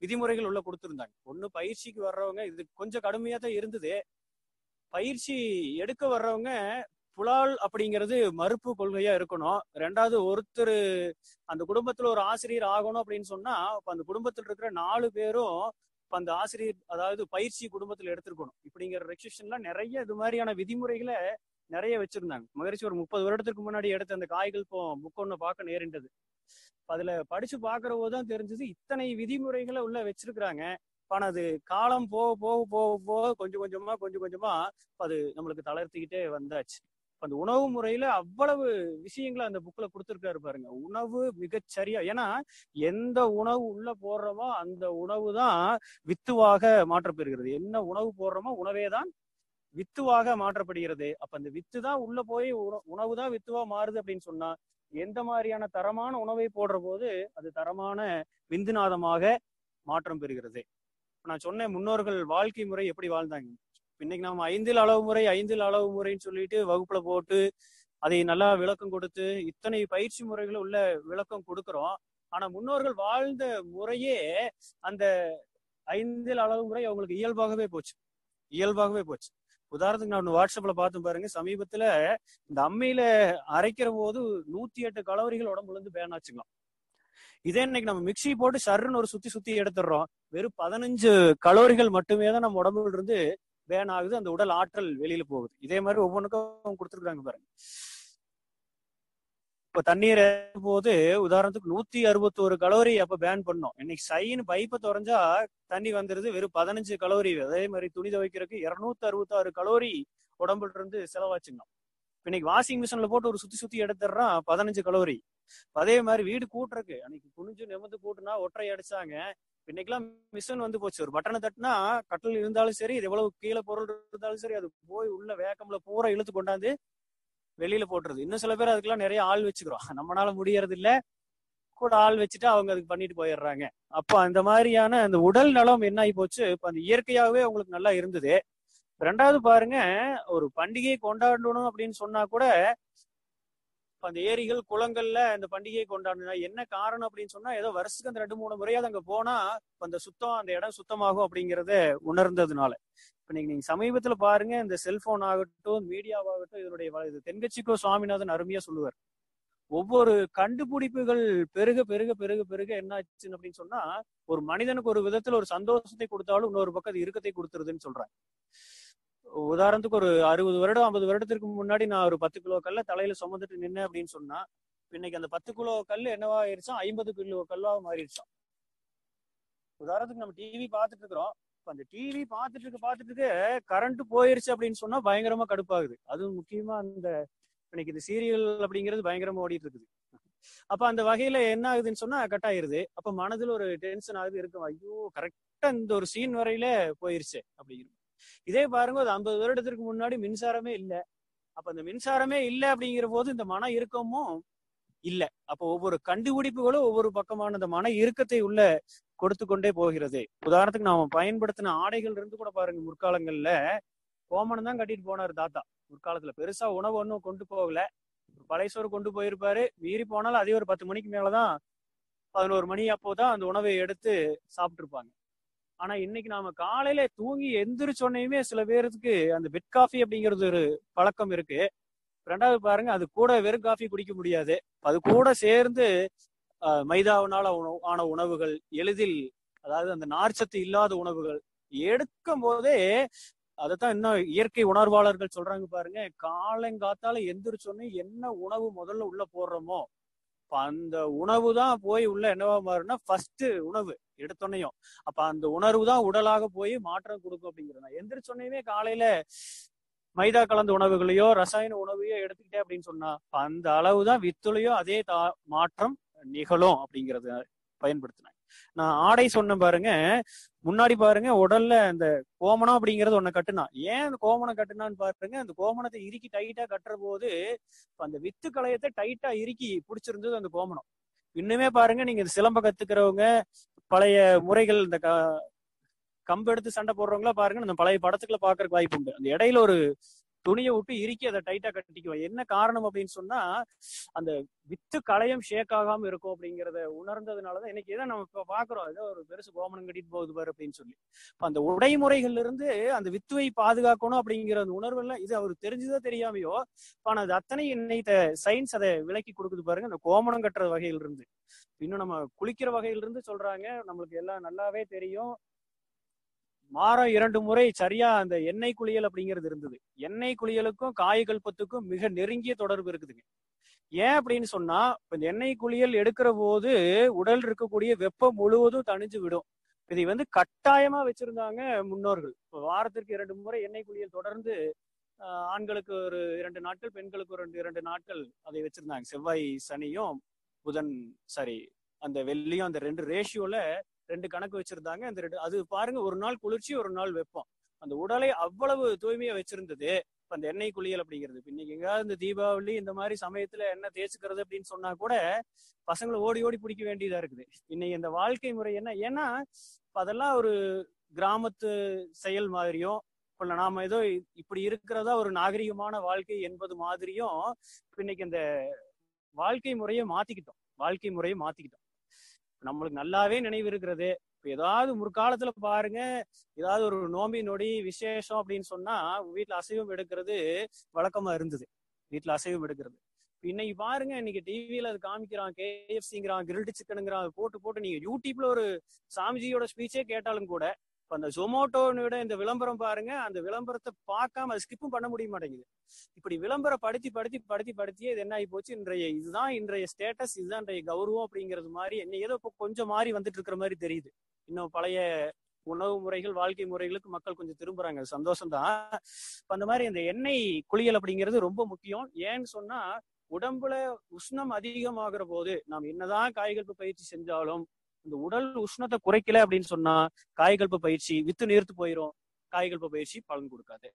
விதிமுறைகள் உள்ள கொடுத்திருந்தாங்க. ஒண்ணு, பயிற்சிக்கு வர்றவங்க, இது கொஞ்சம் கடுமையா தான் இருந்தது. பயிற்சி எடுக்க வர்றவங்க புலால் அப்படிங்கிறது மறுப்பு கொள்கையா இருக்கணும். 2வது, ஒருத்தர் அந்த குடும்பத்துல ஒரு ஆசிரியர் ஆகணும் அப்படின்னு சொன்னா அந்த குடும்பத்தில் இருக்கிற 4 பேரும் அந்த ஆசிரியர், அதாவது பயிற்சி குடும்பத்துல எடுத்திருக்கணும். இப்படிங்கிற ரெஸ்ட்ரிக்ஷன்லாம் நிறைய இது மாதிரியான விதிமுறைகளை நிறைய வச்சிருந்தாங்க. மகரிஷி ஒரு 30 வருடத்துக்கு முன்னாடி எடுத்த அந்த காய்கள் புக் ஒண்ணு பார்க்க நேரிட்டது. அதுல படிச்சு பாக்குற போதுதான் தெரிஞ்சது இத்தனை விதிமுறைகளை உள்ள வச்சிருக்கிறாங்க. ஆனா அது காலம் போக போக போக போக கொஞ்சம் கொஞ்சமா அது நம்மளுக்கு தளர்த்திக்கிட்டே வந்தாச்சு. அந்த உணவு முறையில அவ்வளவு விஷயங்களை அந்த புக்ல கொடுத்திருக்காரு பாருங்க. உணவு மிகச்சரியா, ஏன்னா எந்த உணவு உள்ள போடுறோமோ அந்த உணவு தான் வித்துவாக மாற்றப்பெறுகிறது. என்ன உணவு போடுறோமோ உணவே தான் வித்துவாக மாற்றப்படுகிறது. அப்ப அந்த வித்து தான் உள்ள போய் உணவு தான் வித்துவா மாறுது அப்படின்னு சொன்னா, எந்த மாதிரியான தரமான உணவை போடுற போது அது தரமான விந்துநாதமாக மாற்றம் பெறுகிறது. நான் சொன்னேன் முன்னோர்கள் வாழ்க்கை முறை எப்படி வாழ்ந்தாங்க. இன்னைக்கு நம்ம 5 அளவு முறைன்னு சொல்லிட்டு வகுப்புல போட்டு அதை நல்லா விளக்கம் கொடுத்து இத்தனை பயிற்சி முறைகளை உள்ள விளக்கம் கொடுக்கிறோம். ஆனா முன்னோர்கள் வாழ்ந்த முறையே அந்த 5 அளவு முறை அவங்களுக்கு இயல்பாகவே போச்சு. உதாரணத்துக்கு நான் வாட்ஸ்அப்ல பார்த்து பாருங்க, சமீபத்துல இந்த அம்மியில அரைக்கிற போது 108 கலோரிகள் உடம்புல இருந்து பேன் ஆச்சுக்கலாம். இதே இன்னைக்கு நம்ம மிக்சி போட்டு சர்ன்னு ஒரு சுத்தி எடுத்துடுறோம், வெறும் 15 கலோரிகள் மட்டுமே தான் நம்ம உடம்புல இருந்து பேன் ஆகுது. அந்த உடல் ஆற்றல் வெளியில போகுது. இதே மாதிரி ஒவ்வொன்றுக்கும் கொடுத்துருக்காங்க பாருங்க. இப்ப தண்ணீர் போது உதாரணத்துக்கு 161 கலோரி அப்ப பேன் பண்ணோம். இன்னைக்கு சைன்னு பைப்பை திறஞ்சா தண்ணி வந்துருது, வெறும் 15 கலோரி. அதே மாதிரி துணி துவைக்கிறதுக்கு 266 கலோரி உடம்புல இருந்து செலவாச்சுங்க. இன்னைக்கு வாஷிங் மிஷின்ல போட்டு ஒரு சுத்தி எடுத்துடுறான், 15 கலோரி. அதே மாதிரி வீடு கூட்டுறக்கு அன்னைக்கு குனிஞ்சு நிமிர்ந்து கூட்டுனா ஒற்றை அடிச்சாங்க. இன்னைக்கெல்லாம் மிஷின் வந்து போச்சு. ஒரு பட்டனை தட்டினா கட்டில் இருந்தாலும் சரி, இது எவ்வளவு கீழே பொருள் இருந்தாலும் சரி, அது போய் உள்ள வேக்கம்ல பூரா இழுத்து கொண்டாந்து வெளியில போட்டுருது. இன்னும் சில பேர் அதுக்கெல்லாம் நிறைய ஆள் வச்சுக்கிறோம். நம்மளால முடியறது இல்ல, கூட ஆள் வச்சுட்டு அவங்க அதுக்கு பண்ணிட்டு போயிடுறாங்க. அப்ப அந்த மாதிரியான அந்த உடல் நலம் என்ன ஆகி போச்சு. இப்ப அந்த இயற்கையாகவே அவங்களுக்கு நல்லா இருந்தது. 2வது பாருங்க, ஒரு பண்டிகையை கொண்டாடணும் அப்படின்னு சொன்னா கூட அந்த ஏரிகள் குளங்கள்ல இந்த பண்டிகையை கொண்டாடணும். என்ன காரணம் அப்படின்னு சொன்னா, ஏதோ வருஷத்துக்கு அந்த 2-3 முறையாவது அங்க போனா அந்த இடம் சுத்தமாகும் அப்படிங்கறத உணர்ந்ததுனால. இப்ப நீங்க சமீபத்துல பாருங்க, இந்த செல்போன் ஆகட்டும், மீடியாவாகட்டும், இதனுடைய தென்கட்சிக்கோ சுவாமிநாதன் அருமையா சொல்லுவார். ஒவ்வொரு கண்டுபிடிப்புகள் பெருக பெருக பெருக பெருக என்ன ஆச்சுன்னு அப்படின்னு சொன்னா, ஒரு மனிதனுக்கு ஒரு விதத்துல ஒரு சந்தோஷத்தை கொடுத்தாலும் இன்னொரு பக்கம் அது இறுக்கத்தை கொடுத்துருதுன்னு சொல்றாங்க. உதாரணத்துக்கு ஒரு 60 வருடம் 50 வருடத்திற்கு முன்னாடி நான் ஒரு 10 கிலோ கல்ல தலையில சுமந்துட்டு நின்னேன் அப்படின்னு சொன்னா, இன்னைக்கு அந்த 10 கிலோ கல் என்னவா ஆயிடுச்சா, 50 கிலோ கல்லா மாறிடுச்சான். உதாரணத்துக்கு நம்ம டிவி பார்த்துட்டு இருக்கிறோம். அந்த டிவி பார்த்துட்டு கரண்ட் போயிருச்சு அப்படின்னு சொன்னா பயங்கரமா கடுப்பாகுது. அதுவும் முக்கியமா அந்த இன்னைக்கு இந்த சீரியல் அப்படிங்கிறது பயங்கரமா ஓடிட்டு இருக்குது. அப்ப அந்த வகையில என்ன ஆகுதுன்னு சொன்னா கட் ஆயிருது. அப்ப மனதுல ஒரு டென்ஷன் ஆகுது, இருக்கும். ஐயோ கரெக்டா இந்த ஒரு சீன் வரையில போயிருச்சு அப்படிங்கிறது. இதே பாருங்க, ஒரு 50 வருடத்திற்கு முன்னாடி மின்சாரமே இல்ல. அப்ப அந்த மின்சாரமே இல்ல அப்படிங்கிற போது இந்த மன இறுக்கமும் இல்ல. அப்போ ஒவ்வொரு கண்டுபிடிப்புகளும் ஒவ்வொரு பக்கமான அந்த மன இறுக்கத்தை உள்ள கொடுத்து கொண்டே போகிறது. உதாரணத்துக்கு நாம பயன்படுத்தின ஆடைகள் இருந்து கூட பாருங்க, முற்காலங்கள்ல கோமணம் தான் கட்டிட்டு போனாரு தாத்தா. முற்காலத்துல பெருசா உணவு ஒன்றும் கொண்டு போகல, பழைய சோறு கொண்டு போயிருப்பாரு. மீறி போனாலும் அதே ஒரு 10 மணிக்கு மேலதான், 11 மணி அப்போதான் அந்த உணவை எடுத்து சாப்பிட்டு இருப்பாங்க. ஆனா இன்னைக்கு நாம காலையில தூங்கி எந்திரிச்சோன்னையுமே சில பேருக்கு அந்த பெட் காஃபி அப்படிங்கிறது ஒரு பழக்கம் இருக்கு. ரெண்டாவது பாருங்க, அது கூட வெறும் காஃபி குடிக்க முடியாது. அது கூட சேர்ந்து மைதாவினால ஆன உணவுகள், எளிதில் அதாவது அந்த நார்ச்சத்து இல்லாத உணவுகள் எடுக்கும் போதே, அதைத்தான் இன்னும் இயற்கை உணர்வாளர்கள் சொல்றாங்க பாருங்க, காலங்காத்தால எந்திரிச்சோன்னே என்ன உணவு முதல்ல உள்ள போடுறோமோ அந்த உணவு தான் போய் உள்ள என்னவா மாறும்னா ஃபர்ஸ்ட் உணவு எடுத்தோன்னையும். அப்ப அந்த உணர்வு தான் உடலாக போய் மாற்றம் கொடுக்கும் அப்படிங்கிறத எந்திரிச்சோன்னையுமே காலையில மைதா கலந்த உணவுகளையோ ரசாயன உணவையோ எடுத்துக்கிட்டே அப்படின்னு சொன்னா அந்த அளவுதான் வித்துலையோ அதே மாற்றம் நிகழும் அப்படிங்கறத பயன்படுத்தினாங்க. நான் ஆடை சொன்னேன் பாருங்க, முன்னாடி பாருங்க உடல்ல அந்த கோமணம் அப்படிங்கறது ஒண்ணு கட்டுனா. ஏன் அந்த கோமணம் கட்டுனான்னு பாருங்க, அந்த கோமணத்தை இறுக்கி டைட்டா கட்டுற போது அந்த வித்து களையத்தை டைட்டா இறுக்கி பிடிச்சிருந்தது அந்த கோமணம். இன்னுமே பாருங்க, நீங்க சிலம்ப கத்துக்கிறவங்க, பழைய முறைகள், இந்த கம்பு எடுத்து சண்டை போடுறவங்களா பாருங்க, அந்த பழைய படத்துக்குள்ள பாக்குறதுக்கு வாய்ப்பு உண்டு. அந்த இடையில ஒரு துணியை விட்டு இறுக்கி அதை டைட்டா கட்டிக்குவோம். என்ன காரணம் அப்படின்னு சொன்னா அந்த வித்து களையம் ஷேக் ஆகாம இருக்கும் அப்படிங்கறத உணர்ந்ததுனாலதான் இன்னைக்கு ஏதோ நம்ம இப்ப பாக்குறோம், ஏதோ ஒரு பெருசு கோமணம் கட்டிட்டு போகுது பாரு அப்படின்னு சொல்லி. அந்த உடைமுறைகள்ல இருந்து அந்த வித்துவை பாதுகாக்கணும் அப்படிங்கிற அந்த உணர்வு எல்லாம் இது அவருக்கு தெரிஞ்சுதோ தெரியாமையோ, ஆனா அது அத்தனை இன்னைக்கு சயின்ஸ் அதை விலக்கி கொடுக்குது பாருங்க. அந்த கோமணம் கட்டுற வகையில இருந்து இன்னும் நம்ம குளிக்கிற வகையில இருந்து சொல்றாங்க. நம்மளுக்கு எல்லாம் நல்லாவே தெரியும், வாரம் 2 முறை சரியா அந்த எண்ணெய் குளியல் அப்படிங்கிறது இருந்தது. எண்ணெய் குளியலுக்கும் காயகல்பத்துக்கும் மிக நெருங்கிய தொடர்பு இருக்குதுங்க. ஏன் அப்படின்னு சொன்னா, இந்த எண்ணெய் குளியல் எடுக்கிற போது உடல் இருக்கக்கூடிய வெப்பம் முழுவதும் தணிஞ்சு விடும். இதை கட்டாயமா வச்சிருந்தாங்க முன்னோர்கள். வாரத்திற்கு 2 முறை எண்ணெய் குளியல் தொடர்ந்து ஆண்களுக்கு ஒரு 2 நாட்கள், பெண்களுக்கு ஒரு 2 நாட்கள் அதை வச்சிருந்தாங்க. செவ்வாய் சனியும் புதன் அந்த வெள்ளியும் அந்த 2 ரேஷியோல 2 கணக்கு வச்சிருந்தாங்க. அந்த 2 அது பாருங்க, ஒரு நாள் குளிர்ச்சி ஒரு நாள் வெப்பம். அந்த உடலை அவ்வளவு தூய்மையா வச்சிருந்தது அந்த எண்ணெய் குளியல் அப்படிங்கிறது. இன்னைக்கு எங்காவது இந்த தீபாவளி இந்த மாதிரி சமயத்துல எண்ணெய் தேய்ச்சிக்கிறது அப்படின்னு சொன்னா கூட பசங்களை ஓடி ஓடி பிடிக்க வேண்டியதா இருக்குது. இன்னைக்கு இந்த வாழ்க்கை முறை என்ன, ஏன்னா அதெல்லாம் ஒரு கிராமத்து செயல் மாதிரியும், இப்ப நாம ஏதோ இப்படி இருக்கிறதா ஒரு நாகரிகமான வாழ்க்கை என்பது மாதிரியும் இன்னைக்கு இந்த வாழ்க்கை முறையை மாத்திக்கிட்டோம். நம்மளுக்கு நல்லாவே நினைவு இருக்கிறது. இப்ப ஏதாவது முற்காலத்துல பாருங்க, ஏதாவது ஒரு நோம்பி நொடி விசேஷம் அப்படின்னு சொன்னா வீட்டுல அசைவம் எடுக்கிறது வழக்கமா இருந்தது. இன்னைக்கு பாருங்க, இன்னைக்கு டிவியில அது காமிக்கிறான், KFCங்கிறான், கிரில்டு சிக்கனுங்கிறான், போட்டு நீங்க யூடியூப்ல ஒரு சாமிஜியோட ஸ்பீச்சே கேட்டாலும் கூட அந்த ஜொமோட்டோனோட இந்த விளம்பரம் பாருங்க, அந்த விளம்பரத்தை பார்க்காம அதை ஸ்கிப்பும் பண்ண முடிய மாட்டேங்குது. இப்படி விளம்பரம் படுத்தியே இது என்ன ஆகி போச்சு, இதுதான் இன்றைய ஸ்டேட்டஸ், இதுதான் இன்றைய கௌரவம் அப்படிங்கிறது மாதிரி என்ன ஏதோ இப்போ கொஞ்சம் மாறி வந்துட்டு இருக்கிற மாதிரி தெரியுது. இன்னும் பழைய உணவு முறைகள், வாழ்க்கை முறைகளுக்கு மக்கள் கொஞ்சம் திரும்புறாங்க, சந்தோஷம்தான். அந்த மாதிரி இந்த எண்ணெய் குளியல் அப்படிங்கிறது ரொம்ப முக்கியம். ஏன்னு சொன்னா, உடம்புல உஷ்ணம் அதிகமாகிற போது நாம் என்னதான் காய்கல்ப பயிற்சி செஞ்சாலும் இந்த உடல் உஷ்ணத்தை குறைக்கல அப்படின்னு சொன்னா காய்கல்ப பயிற்சி வித்து நீர்த்து போயிடும், காய்கல்ப பயிற்சி பலன் கொடுக்காது.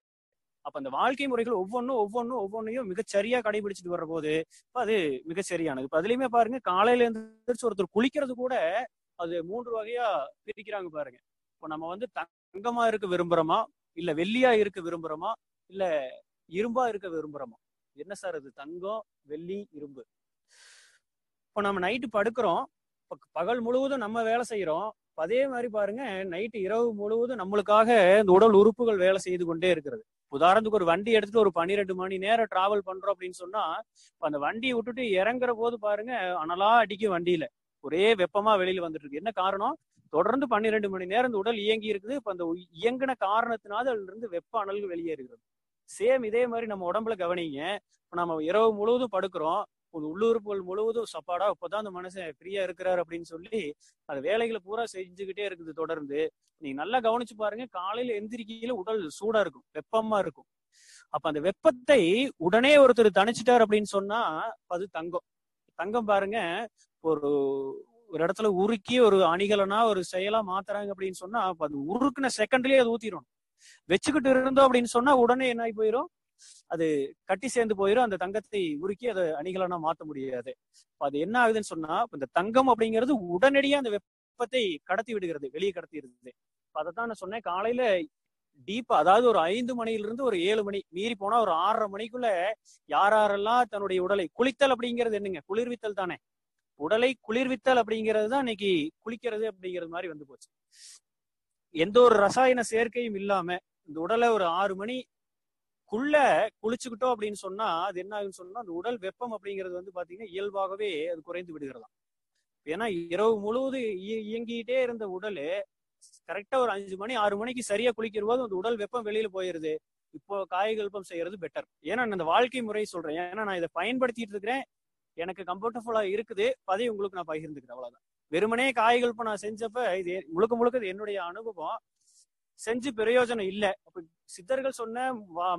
அப்ப அந்த வாழ்க்கை முறைகள் ஒவ்வொன்றையும் மிகச்சரியா கடைபிடிச்சிட்டு வர்ற போது அது மிகச்சரியானது. இப்ப அதுலயுமே பாருங்க, காலையில எழுந்திரிச்சு ஒருத்தர் குளிக்கிறது கூட அது 3 வகையா பிரிக்கிறாங்க பாருங்க. இப்போ நம்ம தங்கமா இருக்க விரும்புறோமா, இல்ல வெள்ளியா இருக்க விரும்புறோமா, இல்ல இரும்பா இருக்க விரும்புறோமா? என்ன சார் அது தங்கம், வெள்ளி, இரும்பு? இப்போ நம்ம நைட்டு படுக்கிறோம், பகல் முழுவதும் நம்ம வேலை செய்யறோம். அதே மாதிரி பாருங்க, நைட்டு இரவு முழுவதும் நம்மளுக்காக இந்த உடல் உறுப்புகள் வேலை செய்து கொண்டே இருக்கிறது. உதாரணத்துக்கு ஒரு வண்டி எடுத்துட்டு ஒரு 12 மணி நேரம் டிராவல் பண்றோம் அப்படின்னு சொன்னா, அந்த வண்டியை விட்டுட்டு இறங்குற போது பாருங்க அனலா அடிக்கும், வண்டியில ஒரே வெப்பமா வெளியில வந்துட்டு இருக்கு. என்ன காரணம்? தொடர்ந்து 12 மணி நேரம் இந்த உடல் இயங்கி இருக்குது. இப்ப அந்த இயங்கின காரணத்தினால அதுல இருந்து வெப்ப அனல்கள் வெளியேறுகிறது. சேம் இதே மாதிரி நம்ம உடம்புல கவனிங்க. இப்ப நம்ம இரவு முழுவதும் படுக்கிறோம், உள்ளுறுப்புகள் முழுவதும் சப்பாடா இப்பதான் அந்த மனுஷன் ஃப்ரீயா இருக்கிறாரு அப்படின்னு சொல்லி அது வேலைகளை பூரா செஞ்சுக்கிட்டே இருக்குது தொடர்ந்து. நீங்க நல்லா கவனிச்சு பாருங்க, காலையில எந்திரிக்கையில உடல் சூடா இருக்கும், வெப்பமா இருக்கும். அப்ப அந்த வெப்பத்தை உடனே ஒருத்தர் தணிச்சிட்டார் அப்படின்னு சொன்னா அது தங்கம் பாருங்க, ஒரு இடத்துல உருக்கி ஒரு அணிகலனா ஒரு செயலா மாத்துறாங்க அப்படின்னு சொன்னா அது உருக்குன செகண்ட்லயே அது ஊத்திடும். வச்சுக்கிட்டு இருந்தோம் அப்படின்னு சொன்னா உடனே என்ன ஆகி போயிடும், அது கட்டி சேர்ந்து போயிடும். அந்த தங்கத்தை உருக்கி அதை அணிகலனா மாற்ற முடியாது. அது என்ன ஆகுதுன்னு சொன்னா, இந்த தங்கம் அப்படிங்கிறது உடனடியா அந்த வெப்பத்தை கடத்தி விடுகிறது, வெளியே கடத்தி இருக்குது. அதைத்தான் நான் சொன்னேன், காலையில டீப்பா, அதாவது ஒரு 5 மணியிலிருந்து ஒரு 7 மணி, மீறி போனா ஒரு 6:30 மணிக்குள்ள யாரெல்லாம் தன்னுடைய உடலை குளித்தல் அப்படிங்கிறது என்னங்க, குளிர்வித்தல் தானே. உடலை குளிர்வித்தல் அப்படிங்கிறது தான் இன்னைக்கு குளிக்கிறது அப்படிங்கிறது மாதிரி வந்து போச்சு. எந்த ஒரு ரசாயன சேர்க்கையும் இல்லாம இந்த உடலை ஒரு 6 மணிக்குள்ள குளிச்சுக்கிட்டோம் அப்படின்னு சொன்னா அது என்ன ஆகுன்னு சொன்னா அந்த உடல் வெப்பம் அப்படிங்கிறது வந்து பாத்தீங்கன்னா இயல்பாகவே அது குறைந்து விடுகிறதாம். ஏன்னா இரவு முழுவதும் இயங்கிட்டே இருந்த உடல் கரெக்டா ஒரு 5 மணி 6 மணிக்கு சரியா குளிக்கிற போது அந்த உடல் வெப்பம் வெளியில போயிருது. இப்போ காயகல்பம் செய்யறது பெட்டர். ஏன்னா நான் இந்த வாழ்க்கை முறை சொல்றேன், ஏன்னா நான் இதை பயன்படுத்திட்டு இருக்கிறேன், எனக்கு கம்ஃபர்டபுல்லா இருக்குது, அதை உங்களுக்கு நான் பகிர்ந்துக்கிறேன், அவ்வளவுதான். வெறுமனே காயகல்பம் நான் செஞ்சப்ப இது முழுக்க முழுக்க இது என்னுடைய அனுபவம், செஞ்சு பிரயோஜனம் இல்லை. அப்ப சித்தர்கள் சொன்ன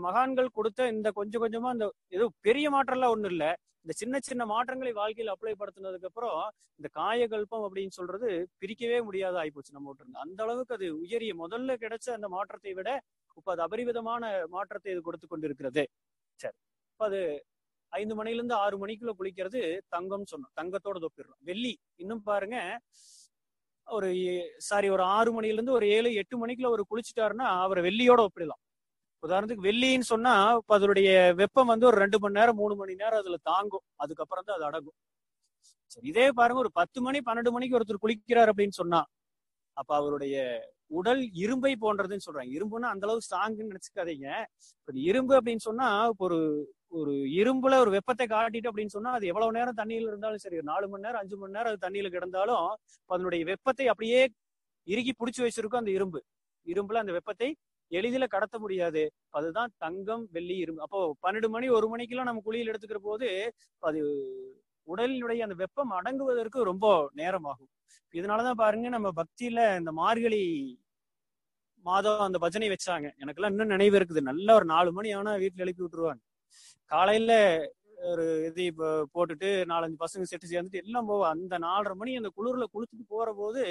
மகான்கள் கொடுத்த இந்த கொஞ்சம் கொஞ்சமா இந்த ஏதோ பெரிய மாற்றம்லாம் ஒண்ணும் இல்லை, இந்த சின்ன சின்ன மாற்றங்களை வாழ்க்கையில் அப்ளை படுத்தினதுக்கு அப்புறம் இந்த காயகல்பம் அப்படின்னு சொல்றது பிரிக்கவே முடியாத ஆயிப்போச்சு நம்ம விட்டு. அந்த அளவுக்கு அது உயரிய முதல்ல கிடைச்ச அந்த மாற்றத்தை விட இப்ப அது அபரிவிதமான மாற்றத்தை இது கொடுத்து கொண்டிருக்கிறது. சரி, இப்ப அது 5 மணிலிருந்து 6 மணிக்குள்ள குளிக்கிறது தங்கம் சொன்னோம், தங்கத்தோட தொப்பிடுறோம். வெள்ளி இன்னும் பாருங்க, ஒரு 6 மணிலிருந்து ஒரு 7-8 மணிக்குள்ள ஒரு குளிச்சுட்டாருன்னா அவரை வெள்ளியோட ஒப்பிடலாம். உதாரணத்துக்கு வெள்ளின்னு சொன்னா இப்ப அதனுடைய வெப்பம் வந்து ஒரு 2 மணி நேரம் 3 மணி நேரம் அதுல தாங்கும், அதுக்கப்புறம் தான் அது அடங்கும். சரி, இதே பாருங்க ஒரு 10 மணி 12 மணிக்கு ஒருத்தர் குளிக்கிறார் அப்படின்னு சொன்னா அப்ப அவருடைய உடல் இரும்பை போன்றதுன்னு சொல்றாங்க. இரும்புன்னா அந்த அளவு ஸ்ட்ராங்குன்னு நினைச்சுக்காதீங்க. இரும்பு அப்படின்னு சொன்னா இப்போ ஒரு ஒரு இரும்புல ஒரு வெப்பத்தை காட்டிட்டு அப்படின்னு சொன்னா அது எவ்வளவு நேரம் தண்ணியில இருந்தாலும் சரி, 4 மணி நேரம் 5 மணி நேரம் அது தண்ணியில கிடந்தாலும் அதனுடைய வெப்பத்தை அப்படியே இறுகி பிடிச்சு வச்சிருக்கும் அந்த இரும்பு. இரும்புல அந்த வெப்பத்தை எளிதில கடத்த முடியாது. அதுதான் தங்கம் வெள்ளி இரும்பு. அப்போ 12 மணி 1 மணிக்கெல்லாம் நம்ம குளியல் எடுத்துக்கிற போது அது உடலினுடைய அந்த வெப்பம் அடங்குவதற்கு ரொம்ப நேரம் ஆகும். இதனாலதான் பாருங்க நம்ம பக்தியில இந்த மார்கழி மாதம் அந்த பஜனை வச்சாங்க. எனக்கெல்லாம் இன்னும் நினைவு இருக்குது. நல்லா ஒரு 4 மணி ஆனா வீட்டுல எழுப்பி விட்டுருவாங்க. காலையில ஒரு இது போட்டுட்டு 4-5 பசங்க செட்டு சேர்ந்துட்டு எல்லாம் போவோம். அந்த 4:30 மணி அந்த குளிர்ல குளிச்சுட்டு போற போது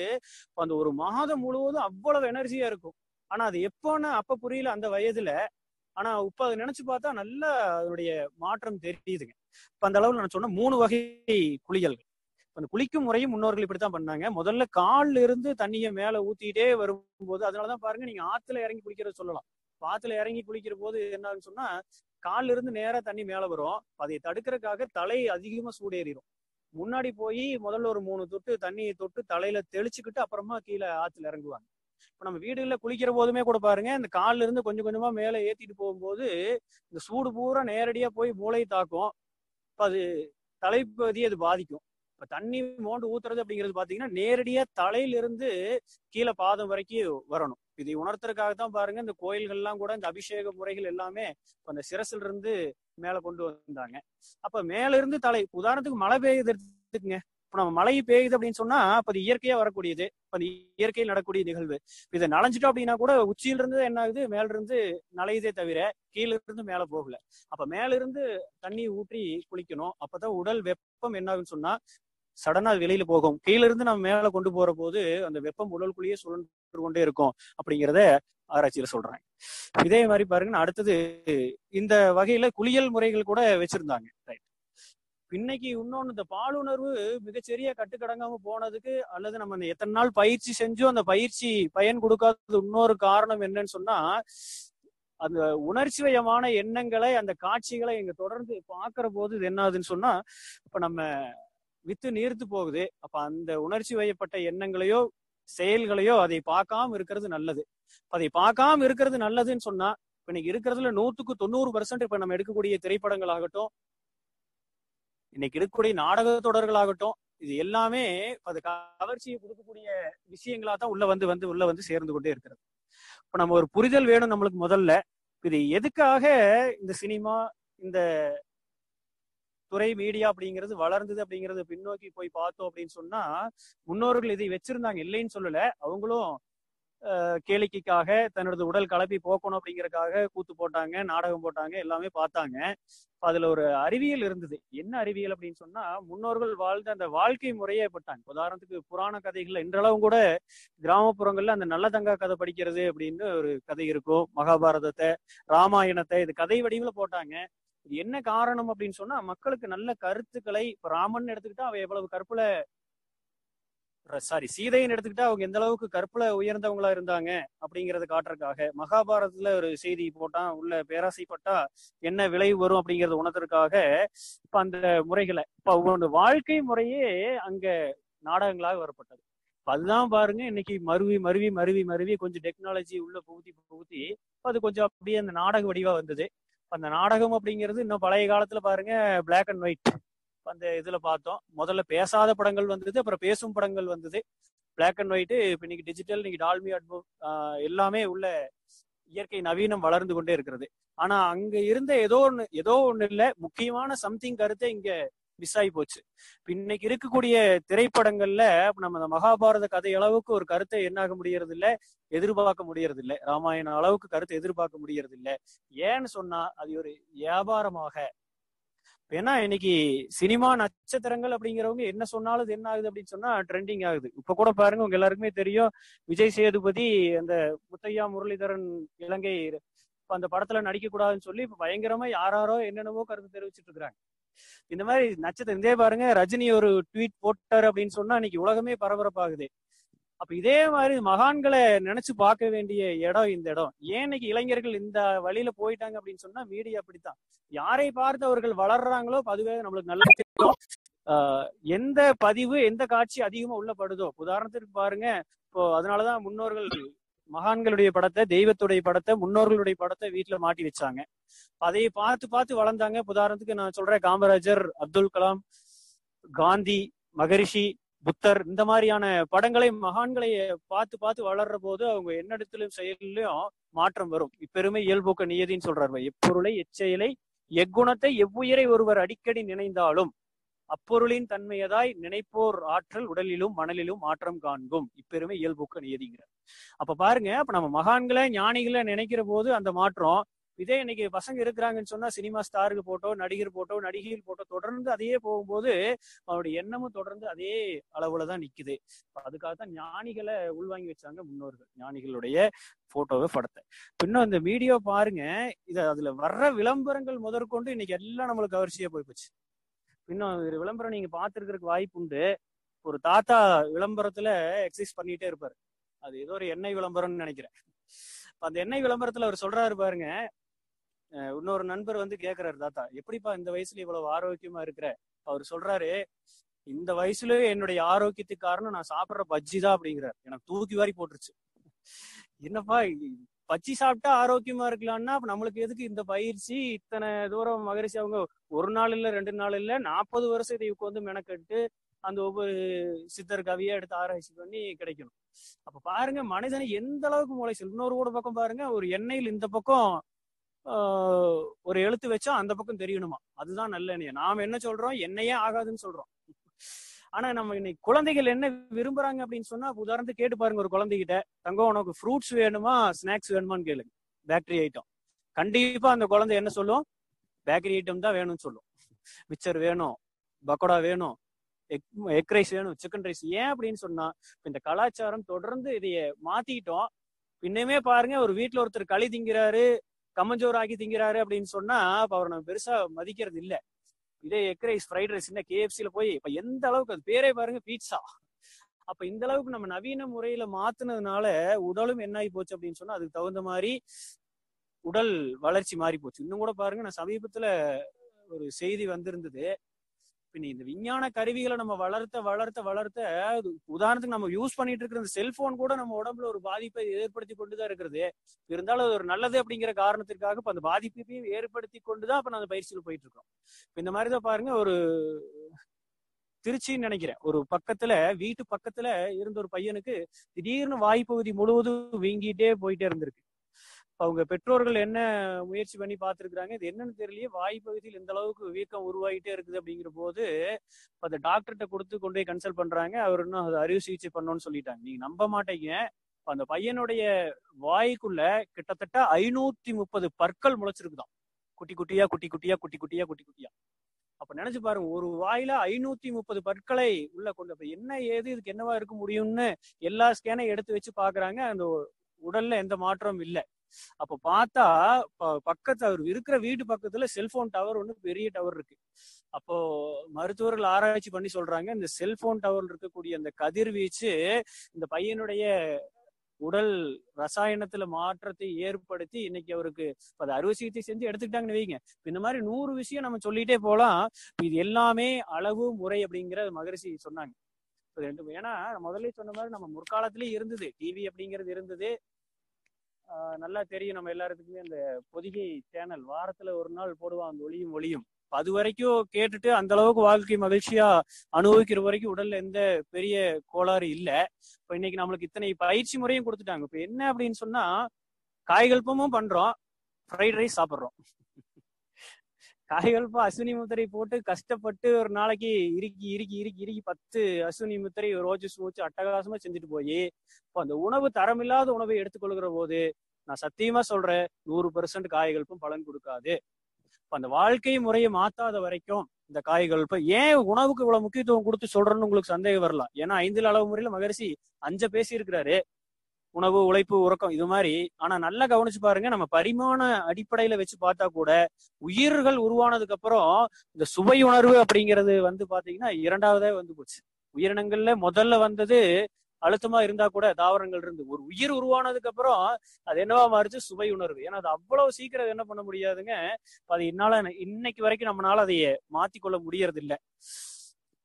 அந்த ஒரு மாதம் முழுவதும் அவ்வளவு எனர்ஜியா இருக்கும். ஆனா அது எப்போன்னா அப்ப புரியல அந்த வயதுல. ஆனா இப்ப அதை நினைச்சு பார்த்தா நல்லா அதனுடைய மாற்றம் தெரியுதுங்க. இப்ப அந்த அளவுல நான் சொன்ன 3 வகை குளியல்கள். அந்த குளிக்கும் முறையும் முன்னோர்கள் இப்படித்தான் பண்ணாங்க. முதல்ல கால்ல இருந்து தண்ணியை மேல ஊத்திட்டே வரும்போது, அதனாலதான் பாருங்க நீங்க ஆத்துல இறங்கி குளிக்கிறத சொல்லலாம். ஆத்துல இறங்கி குளிக்கிற போது என்ன ஆகுன்னு சொன்னா கால்ல இருந்து நேரா தண்ணி மேல வரும். அதை தடுக்கிறதுக்காக தலை அதிகமா சூடேறிடும். முன்னாடி போய் முதல்ல ஒரு 3 தொட்டு தண்ணியை தொட்டு தலையில தெளிச்சுக்கிட்டு அப்புறமா கீழே ஆத்துல இறங்குவாங்க. இப்ப நம்ம வீடுகளில் குளிக்கிற போதுமே கூட பாருங்க, இந்த கால்ல இருந்து கொஞ்சம் கொஞ்சமா மேல ஏத்திட்டு போகும்போது இந்த சூடு பூரா நேரடியா போய் மூளையை தாக்கும். இப்ப அது தலைப்பகுதியை அது பாதிக்கும். இப்ப தண்ணி மோண்டு ஊத்துறது அப்படிங்கிறது பாத்தீங்கன்னா நேரடியா தலையிலிருந்து கீழே பாதம் வரைக்கும் வரணும். இதை உணர்த்துறதுக்காக தான் பாருங்க இந்த கோயில்கள்லாம் கூட இந்த அபிஷேக முறைகள் எல்லாமே அந்த சிரசில இருந்து மேல கொண்டு வந்தாங்க. அப்ப மேல இருந்து தலை, உதாரணத்துக்கு மழை பெய்யுது எடுத்துக்குங்க. இப்ப நம்ம மழை பெய்யுது அப்படின்னு சொன்னா அப்ப அது இயற்கையா வரக்கூடியது, அது இயற்கையில் நடக்கக்கூடிய நிகழ்வு. இதை நனைஞ்சிட்டோம் அப்படின்னா கூட உச்சியில இருந்து என்ன ஆகுது, மேல இருந்து நலையுதே தவிர கீழ இருந்து மேல போகல. அப்ப மேல இருந்து தண்ணி ஊற்றி குளிக்கணும். அப்பதான் உடல் வெப்பம் என்ன ஆகுன்னு சொன்னா சடனா வெளியில போகும். கீழ இருந்து நம்ம மேல கொண்டு போற போது அந்த வெப்பம் உடலுக்குள்ளேயே சுழன்று கொண்டே இருக்கும் அப்படிங்கிறத ஆராய்ச்சியில சொல்றாங்க. இதே மாதிரி பாருங்க, அடுத்தது இந்த வகையில குளியல் முறைகள் கூட வச்சிருந்தாங்க. ரைட், இன்னைக்கு இன்னொன்னு இந்த பாலுணர்வு மிகச்சரியா கட்டுக்கடங்காம போனதுக்கு அல்லது நம்ம எத்தனை நாள் பயிற்சி செஞ்சோ அந்த பயிற்சி பயன் கொடுக்காதது இன்னொரு காரணம் என்னன்னு சொன்னா அந்த உணர்ச்சிவயமான எண்ணங்களை அந்த காட்சிகளை இங்க தொடர்ந்து பாக்குற போது இது என்ன ஆகுதுன்னு சொன்னா இப்ப நம்ம வித்து நீர்த்து போகுது. அப்ப அந்த உணர்ச்சி வயப்பட்ட எண்ணங்களையோ செயல்களையோ அதை பார்க்காம இருக்கிறது நல்லது. அதை பார்க்காம இருக்கிறது நல்லதுன்னு சொன்னா இப்ப இன்னைக்கு இருக்கிறதுல 100க்கு 90% இப்ப நம்ம எடுக்கக்கூடிய திரைப்படங்கள் ஆகட்டும், இன்னைக்கு இருக்கக்கூடிய நாடக தொடர்கள் ஆகட்டும், இது எல்லாமே அது கவர்ச்சியை கொடுக்கக்கூடிய விஷயங்களா தான் உள்ள வந்து சேர்ந்து கொண்டே இருக்கிறது. இப்ப நம்ம ஒரு புரிதல் வேணும் நம்மளுக்கு. முதல்ல இது எதுக்காக இந்த சினிமா இந்த துறை மீடியா அப்படிங்கிறது வளர்ந்தது அப்படிங்கறது பின்னோக்கி போய் பார்த்தோம் அப்படின்னு சொன்னா முன்னோர்கள் இதை வச்சிருந்தாங்க, இல்லைன்னு சொல்லல. அவங்களும் கேளிக்கைக்காக தன்னோட உடல் கலப்பி போக்கணும் அப்படிங்கறதுக்காக கூத்து போட்டாங்க, நாடகம் போட்டாங்க, எல்லாமே பார்த்தாங்க. அதுல ஒரு அறிவியல் இருந்தது. என்ன அறிவியல் அப்படின்னு சொன்னா முன்னோர்கள் வாழ்ந்த அந்த வாழ்க்கை முறையே பட்டாங்க. உதாரணத்துக்கு புராண கதைகள்ல இன்றளவும் கூட கிராமப்புறங்கள்ல அந்த நல்ல தங்கா கதை படிக்கிறது அப்படின்னு ஒரு கதை இருக்கும். மகாபாரதத்தை, ராமாயணத்தை இது கதை வடிவுல போட்டாங்க. இது என்ன காரணம் அப்படின்னு சொன்னா மக்களுக்கு நல்ல கருத்துக்களை, இப்ப ராமன் எடுத்துக்கிட்டா அவ எவ்வளவு கற்புல, சீதைன்னு எடுத்துக்கிட்டா அவங்க எந்த அளவுக்கு கற்புல உயர்ந்தவங்களா இருந்தாங்க அப்படிங்கறத காட்டுறதுக்காக, மகாபாரதத்துல ஒரு செய்தி போட்டான், உள்ள பேராசைப்பட்டா என்ன விளைவு வரும் அப்படிங்கறத உணர்த்துறதுக்காக இப்ப அந்த முறைகளை, இப்ப வாழ்க்கை முறையே அங்க நாடகங்களாக வரப்பட்டது. அதுதான் பாருங்க இன்னைக்கு மருவி மருவி மருவி மருவி கொஞ்சம் டெக்னாலஜி உள்ள புகுத்தி புகுத்தி அது கொஞ்சம் அப்படியே அந்த நாடக வடிவா வந்தது. அந்த நாடகம் அப்படிங்கிறது இன்னும் பழைய காலத்துல பாருங்க பிளாக் அண்ட் ஒயிட் அந்த இதுல பார்த்தோம். முதல்ல பேசாத படங்கள் வந்தது, அப்புறம் பேசும் படங்கள் வந்தது. பிளாக் அண்ட் ஒயிட், இப்ப இன்னைக்கு டிஜிட்டல், இன்னைக்கு டால்பி அட்மோஸ் எல்லாமே உள்ள இயற்கை நவீனம் வளர்ந்து கொண்டே இருக்கிறது. ஆனா அங்க இருந்த ஏதோ ஒண்ணு இல்ல, முக்கியமான சம்திங் கருத்தை இங்க மிஸ் ஆகி போச்சு. இன்னைக்கு இருக்கக்கூடிய திரைப்படங்கள்ல நம்ம அந்த மகாபாரத கதை அளவுக்கு ஒரு கருத்தை என்னாக முடியறது இல்ல, எதிர்பார்க்க முடியறது இல்ல. ராமாயணம் அளவுக்கு கருத்தை எதிர்பார்க்க முடியறது இல்ல. ஏன்னு சொன்னா அது ஒரு வியாபாரமாக. ஏன்னா இன்னைக்கு சினிமா நட்சத்திரங்கள் அப்படிங்கிறவங்க என்ன சொன்னாலும் என்ன ஆகுது அப்படின்னு சொன்னா ட்ரெண்டிங் ஆகுது. இப்ப கூட பாருங்க உங்க எல்லாருக்குமே தெரியும், விஜய் சேதுபதி அந்த முத்தையா முரளிதரன் இலங்கை அந்த படத்துல நடிக்க கூடாதுன்னு சொல்லி இப்ப பயங்கரமா யாரோ என்னென்னவோ கருத்து தெரிவிச்சுட்டு இருக்கிறாங்க. இந்த மாதிரி நட்சத்திரம் இதே பாருங்க, ரஜினி ஒரு ட்வீட் போட்டாரு அப்படின்னு சொன்னா இன்னைக்கு உலகமே பரபரப்பாகுது. அப்ப இதே மாதிரி மகான்களை நினைச்சு பார்க்க வேண்டிய இடம் இந்த இடம். ஏன் இன்னைக்கு இளைஞர்கள் இந்த வழியில போயிட்டாங்க அப்படின்னு சொன்னா மீடியா அப்படித்தான். யாரை பார்த்து அவர்கள் வளர்றாங்களோ அதுவே நம்மளுக்கு நல்லா தெரியும். எந்த பதிவு எந்த காட்சி அதிகமா உள்ளப்படுதோ, உதாரணத்துக்கு பாருங்க, இப்போ அதனாலதான் முன்னோர்கள் மகான்களுடைய படத்தை, தெய்வத்துடைய படத்தை, முன்னோர்களுடைய படத்தை வீட்டுல மாட்டி வச்சாங்க. அதை பார்த்து பார்த்து வளர்ந்தாங்க. உதாரணத்துக்கு நான் சொல்றேன், காமராஜர், அப்துல் கலாம், காந்தி, மகரிஷி, புத்தர், இந்த மாதிரியான படங்களை மகான்களை பார்த்து பார்த்து வளர்ற போது அவங்க என்னிடத்திலும் செயலிலும் மாற்றம் வரும். இப்பெருமை இயல்போக்க நியதின்னு சொல்றாரு. எப்பொருளை எச்செயலை எக்குணத்தை எவ்வுயிரை ஒருவர் அடிக்கடி நினைந்தாலும் அப்பொருளின் தன்மையதாய் நினைப்போர் ஆற்றல் உடலிலும் மணலிலும் மாற்றம் காண்கும். இப்பெருமை இயல்போக்க நியதிங்கிற. அப்ப பாருங்க, அப்ப நம்ம மகான்களை ஞானிகளை நினைக்கிற போது அந்த மாற்றம். இதே இன்னைக்கு பசங்க இருக்கிறாங்கன்னு சொன்னா சினிமா ஸ்டாருக்கு போட்டோ, நடிகர் போட்டோ, நடிகைகள் போட்டோ தொடர்ந்து அதையே போகும்போது அவருடைய எண்ணமும் தொடர்ந்து அதே அளவுலதான் நிக்குது. அதுக்காகத்தான் ஞானிகளை உள்வாங்கி வச்சாங்க முன்னோர்கள், ஞானிகளுடைய போட்டோவை, படத்தை. இன்னும் இந்த வீடியோ பாருங்க, அதுல வர்ற விளம்பரங்கள் முதற்கொண்டு இன்னைக்கு எல்லாம் நம்மளுக்கு கவர்ச்சியா போயிடுச்சு. இன்னும் ஒரு விளம்பரம் நீங்க பார்த்திருக்கிறதுக்கு வாய்ப்பு உண்டு. ஒரு தாத்தா விளம்பரத்துல எக்ஸசைஸ் பண்ணிட்டே இருப்பாரு. அது ஏதோ ஒரு எண்ணெய் விளம்பரம்னு நினைக்கிறேன். அந்த எண்ணெய் விளம்பரத்துல அவர் சொல்றாரு பாருங்க, இன்னொரு நண்பர் வந்து கேக்குறாரு, தாத்தா எப்படிப்பா இந்த வயசுல இவ்வளவு ஆரோக்கியமா இருக்கிற? அவர் சொல்றாரு, இந்த வயசுலயே என்னுடைய ஆரோக்கியத்துக்கு காரணம் நான் சாப்பிடுற பஜ்ஜி தான் அப்படிங்கிறார். எனக்கு தூக்கி வாரி போட்டுருச்சு. என்னப்பா பஜ்ஜி சாப்பிட்டா ஆரோக்கியமா இருக்கலாம்னா நம்மளுக்கு எதுக்கு இந்த பயிற்சி? இத்தனை தூரம் மகரிஷி அவங்க ஒரு நாள் இல்ல 2 நாள் இல்ல 40 வருஷம் இதை வந்து மெனக்கட்டு அந்த ஒவ்வொரு சித்தர் கவியா எடுத்து ஆராய்ச்சி பண்ணி கிடைக்கணும். அப்ப பாருங்க மனிதனை எந்த அளவுக்கு மூளை செல். இன்னொரு கூட பக்கம் பாருங்க, ஒரு எண்ணெயில் இந்த பக்கம் ஒரு எழுத்து வச்சா அந்த பக்கம் தெரியணுமா, அதுதான் நல்ல எண்ணெய். நாம என்ன சொல்றோம், எண்ணெயே ஆகாதுன்னு சொல்றோம். ஆனா நம்ம இன்னைக்கு குழந்தைகள் என்ன விரும்புறாங்க அப்படின்னு சொன்னா, உதாரணத்துக்கு கேட்டு பாருங்க, ஒரு குழந்தைகிட்ட, தங்கம் உனக்கு ஃப்ரூட்ஸ் வேணுமா ஸ்நாக்ஸ் வேணுமான்னு கேளுங்க, பேக்கரி ஐட்டம். கண்டிப்பா அந்த குழந்தை என்ன சொல்லும், பேக்கரி ஐட்டம் தான் வேணும்னு சொல்லும். மிச்சர் வேணும், பக்கோடா வேணும், எக் ரைஸ் வேணும், சிக்கன் ரைஸ். ஏன் அப்படின்னு சொன்னா இந்த கலாச்சாரம் தொடர்ந்து இதைய மாத்திட்டோம். இன்னுமே பாருங்க, ஒரு வீட்டுல ஒருத்தர் களி திங்கிறாரு, கம்மஞ்சோறு ஆக்கி திங்கிறாரு அப்படின்னு சொன்னா அப்ப அவர் நம்ம பெருசா மதிக்கிறது இல்ல. இதே எக் ரைஸ், ஃப்ரைட் ரைஸ், என்ன KFC போய் இப்ப எந்த அளவுக்கு, அது பேரே பாருங்க பீட்சா. அப்ப இந்த அளவுக்கு நம்ம நவீன முறையில மாத்துனதுனால உடலும் என்ன ஆகி போச்சு அப்படின்னு சொன்னா அதுக்கு தகுந்த மாதிரி உடல் வளர்ச்சி மாறி போச்சு. இன்னும் கூட பாருங்க, நான் சமீபத்துல ஒரு செய்தி வந்திருந்தது. இந்த விஞ்ஞான கருவிகளை நம்ம வளர்த்த உதாரணத்துக்கு நம்ம யூஸ் பண்ணிட்டு இருக்கிற இந்த செல்போன் கூட நம்ம உடம்புல ஒரு பாதிப்பை ஏற்படுத்தி கொண்டுதான் இருக்கிறது. இருந்தாலும் அது ஒரு நல்லது அப்படிங்கிற காரணத்திற்காக இப்ப அந்த பாதிப்பையும் ஏற்படுத்தி கொண்டுதான் இப்ப நம்ம பயிற்சியில் போயிட்டு இருக்கோம். இந்த மாதிரிதான் பாருங்க, ஒரு திருச்சின்னு நினைக்கிறேன், ஒரு பக்கத்துல வீட்டு பக்கத்துல இருந்த ஒரு பையனுக்கு திடீர்னு வாய்ப்பகுதி முழுவதும் வீங்கிட்டே போயிட்டே இருந்திருக்கு. அவங்க பெற்றோர்கள் என்ன முயற்சி பண்ணி பார்த்துருக்காங்க, இது என்னன்னு தெரியலையே, வாய்ப்பகுதியில் இந்த அளவுக்கு வீக்கம் உருவாகிட்டே இருக்குது அப்படிங்கிற போது அந்த டாக்டர்கிட்ட கொடுத்து கொண்டு போய் கன்சல்ட் பண்றாங்க. அவர் இன்னும் அது அறுவை சிகிச்சை பண்ணணும்னு சொல்லிட்டாங்க. நீங்க நம்ப மாட்டீங்க, அந்த பையனுடைய வாய்க்குள்ள கிட்டத்தட்ட 530 பற்கள் முளைச்சிருக்குதான், குட்டி குட்டியா குட்டி குட்டியா குட்டி குட்டியா குட்டி குட்டியா. அப்ப நினைச்சு பாருங்க, ஒரு வாயில 530 பற்களை உள்ள கொண்டு என்ன ஏது இதுக்கு என்னவா இருக்க முடியும்னு எல்லா ஸ்கேனையும் எடுத்து வச்சு பாக்குறாங்க. அந்த உடல்ல எந்த மாற்றமும் இல்லை. அப்ப பார்த்தா பக்கத்து அவர் இருக்கிற வீட்டு பக்கத்துல செல்போன் டவர் ஒண்ணு, பெரிய டவர் இருக்கு. அப்போ மருத்துவர்கள் ஆராய்ச்சி பண்ணி சொல்றாங்க, இந்த செல்போன் டவர்ல இருக்கக்கூடிய அந்த கதிர்வீச்சு இந்த பையனுடைய உடல் ரசாயனத்துல மாற்றத்தை ஏற்படுத்தி இன்னைக்கு அவருக்கு அது அறுவை சிகிச்சை செஞ்சு எடுத்துக்கிட்டாங்கன்னு வைங்க. இந்த மாதிரி 100 விஷயம் நம்ம சொல்லிட்டே போலாம். இது எல்லாமே அளவு முறை அப்படிங்கிற மகரிஷி சொன்னாங்க. ஏன்னா முதல்ல சொன்ன மாதிரி நம்ம முற்காலத்திலயும் இருந்தது, டிவி அப்படிங்கிறது இருந்தது. நல்லா தெரியும் நம்ம எல்லாருக்குமே அந்த பொதிகை சேனல் வாரத்துல ஒரு நாள் போடுவான் அந்த ஒளியும் ஒளியும். அது வரைக்கும் கேட்டுட்டு அந்த அளவுக்கு வாழ்க்கை மகிழ்ச்சியா அனுபவிக்கிற வரைக்கும் உடல்ல எந்த பெரிய கோளாறு இல்ல. இப்ப இன்னைக்கு நம்மளுக்கு இத்தனை பயிற்சி முறையும் கொடுத்துட்டாங்க. இப்ப என்ன அப்படின்னு சொன்னா, காய்கல்பமும் பண்றோம், ஃப்ரைட் ரைஸ் சாப்பிட்றோம். காய்கல்பம் அஸ்வினி முத்திரை போட்டு கஷ்டப்பட்டு ஒரு நாளைக்கு இறுக்கி இறுக்கி இறுக்கி இறுக்கி 10 அஸ்வினி முத்திரை ரோஜு சூச்சு அட்டகாசமா செஞ்சுட்டு போய் இப்போ அந்த உணவு தரமில்லாத உணவை எடுத்துக்கொள்கிற போது நான் சத்தியமா சொல்றேன், 100% காய்கல்பம் பலன் கொடுக்காது. இப்ப அந்த வாழ்க்கை முறையை மாத்தாத வரைக்கும் இந்த காய்கல்பம் ஏன் உணவுக்கு இவ்வளவு முக்கியத்துவம் கொடுத்து சொல்றேன்னு உங்களுக்கு சந்தேகம் வரலாம். ஏன்னா 5 அளவு முறையில மகரிஷி 5 பேசி இருக்கிறாரு, உணவு, உழைப்பு, உறக்கம், இது மாதிரி. ஆனா நல்லா கவனிச்சு பாருங்க, நம்ம பரிமாண அடிப்படையில வச்சு பார்த்தா கூட உயிர்கள் உருவானதுக்கு அப்புறம் இந்த சுவை உணர்வு அப்படிங்கிறது வந்து பாத்தீங்கன்னா 2வதே வந்து போச்சு. உயிரினங்கள்ல முதல்ல வந்தது அழுத்தமா இருந்தா கூட தாவரங்கள் இருந்து ஒரு உயிர் உருவானதுக்கு அப்புறம் அது என்னவா மாறுச்சு, சுவை உணர்வு. ஏன்னா அது அவ்வளவு சீக்கிரம் என்ன பண்ண முடியாதுங்க. அது இன்னைக்கு வரைக்கும் நம்மளால அதைய மாத்திக்கொள்ள முடியறது இல்லை.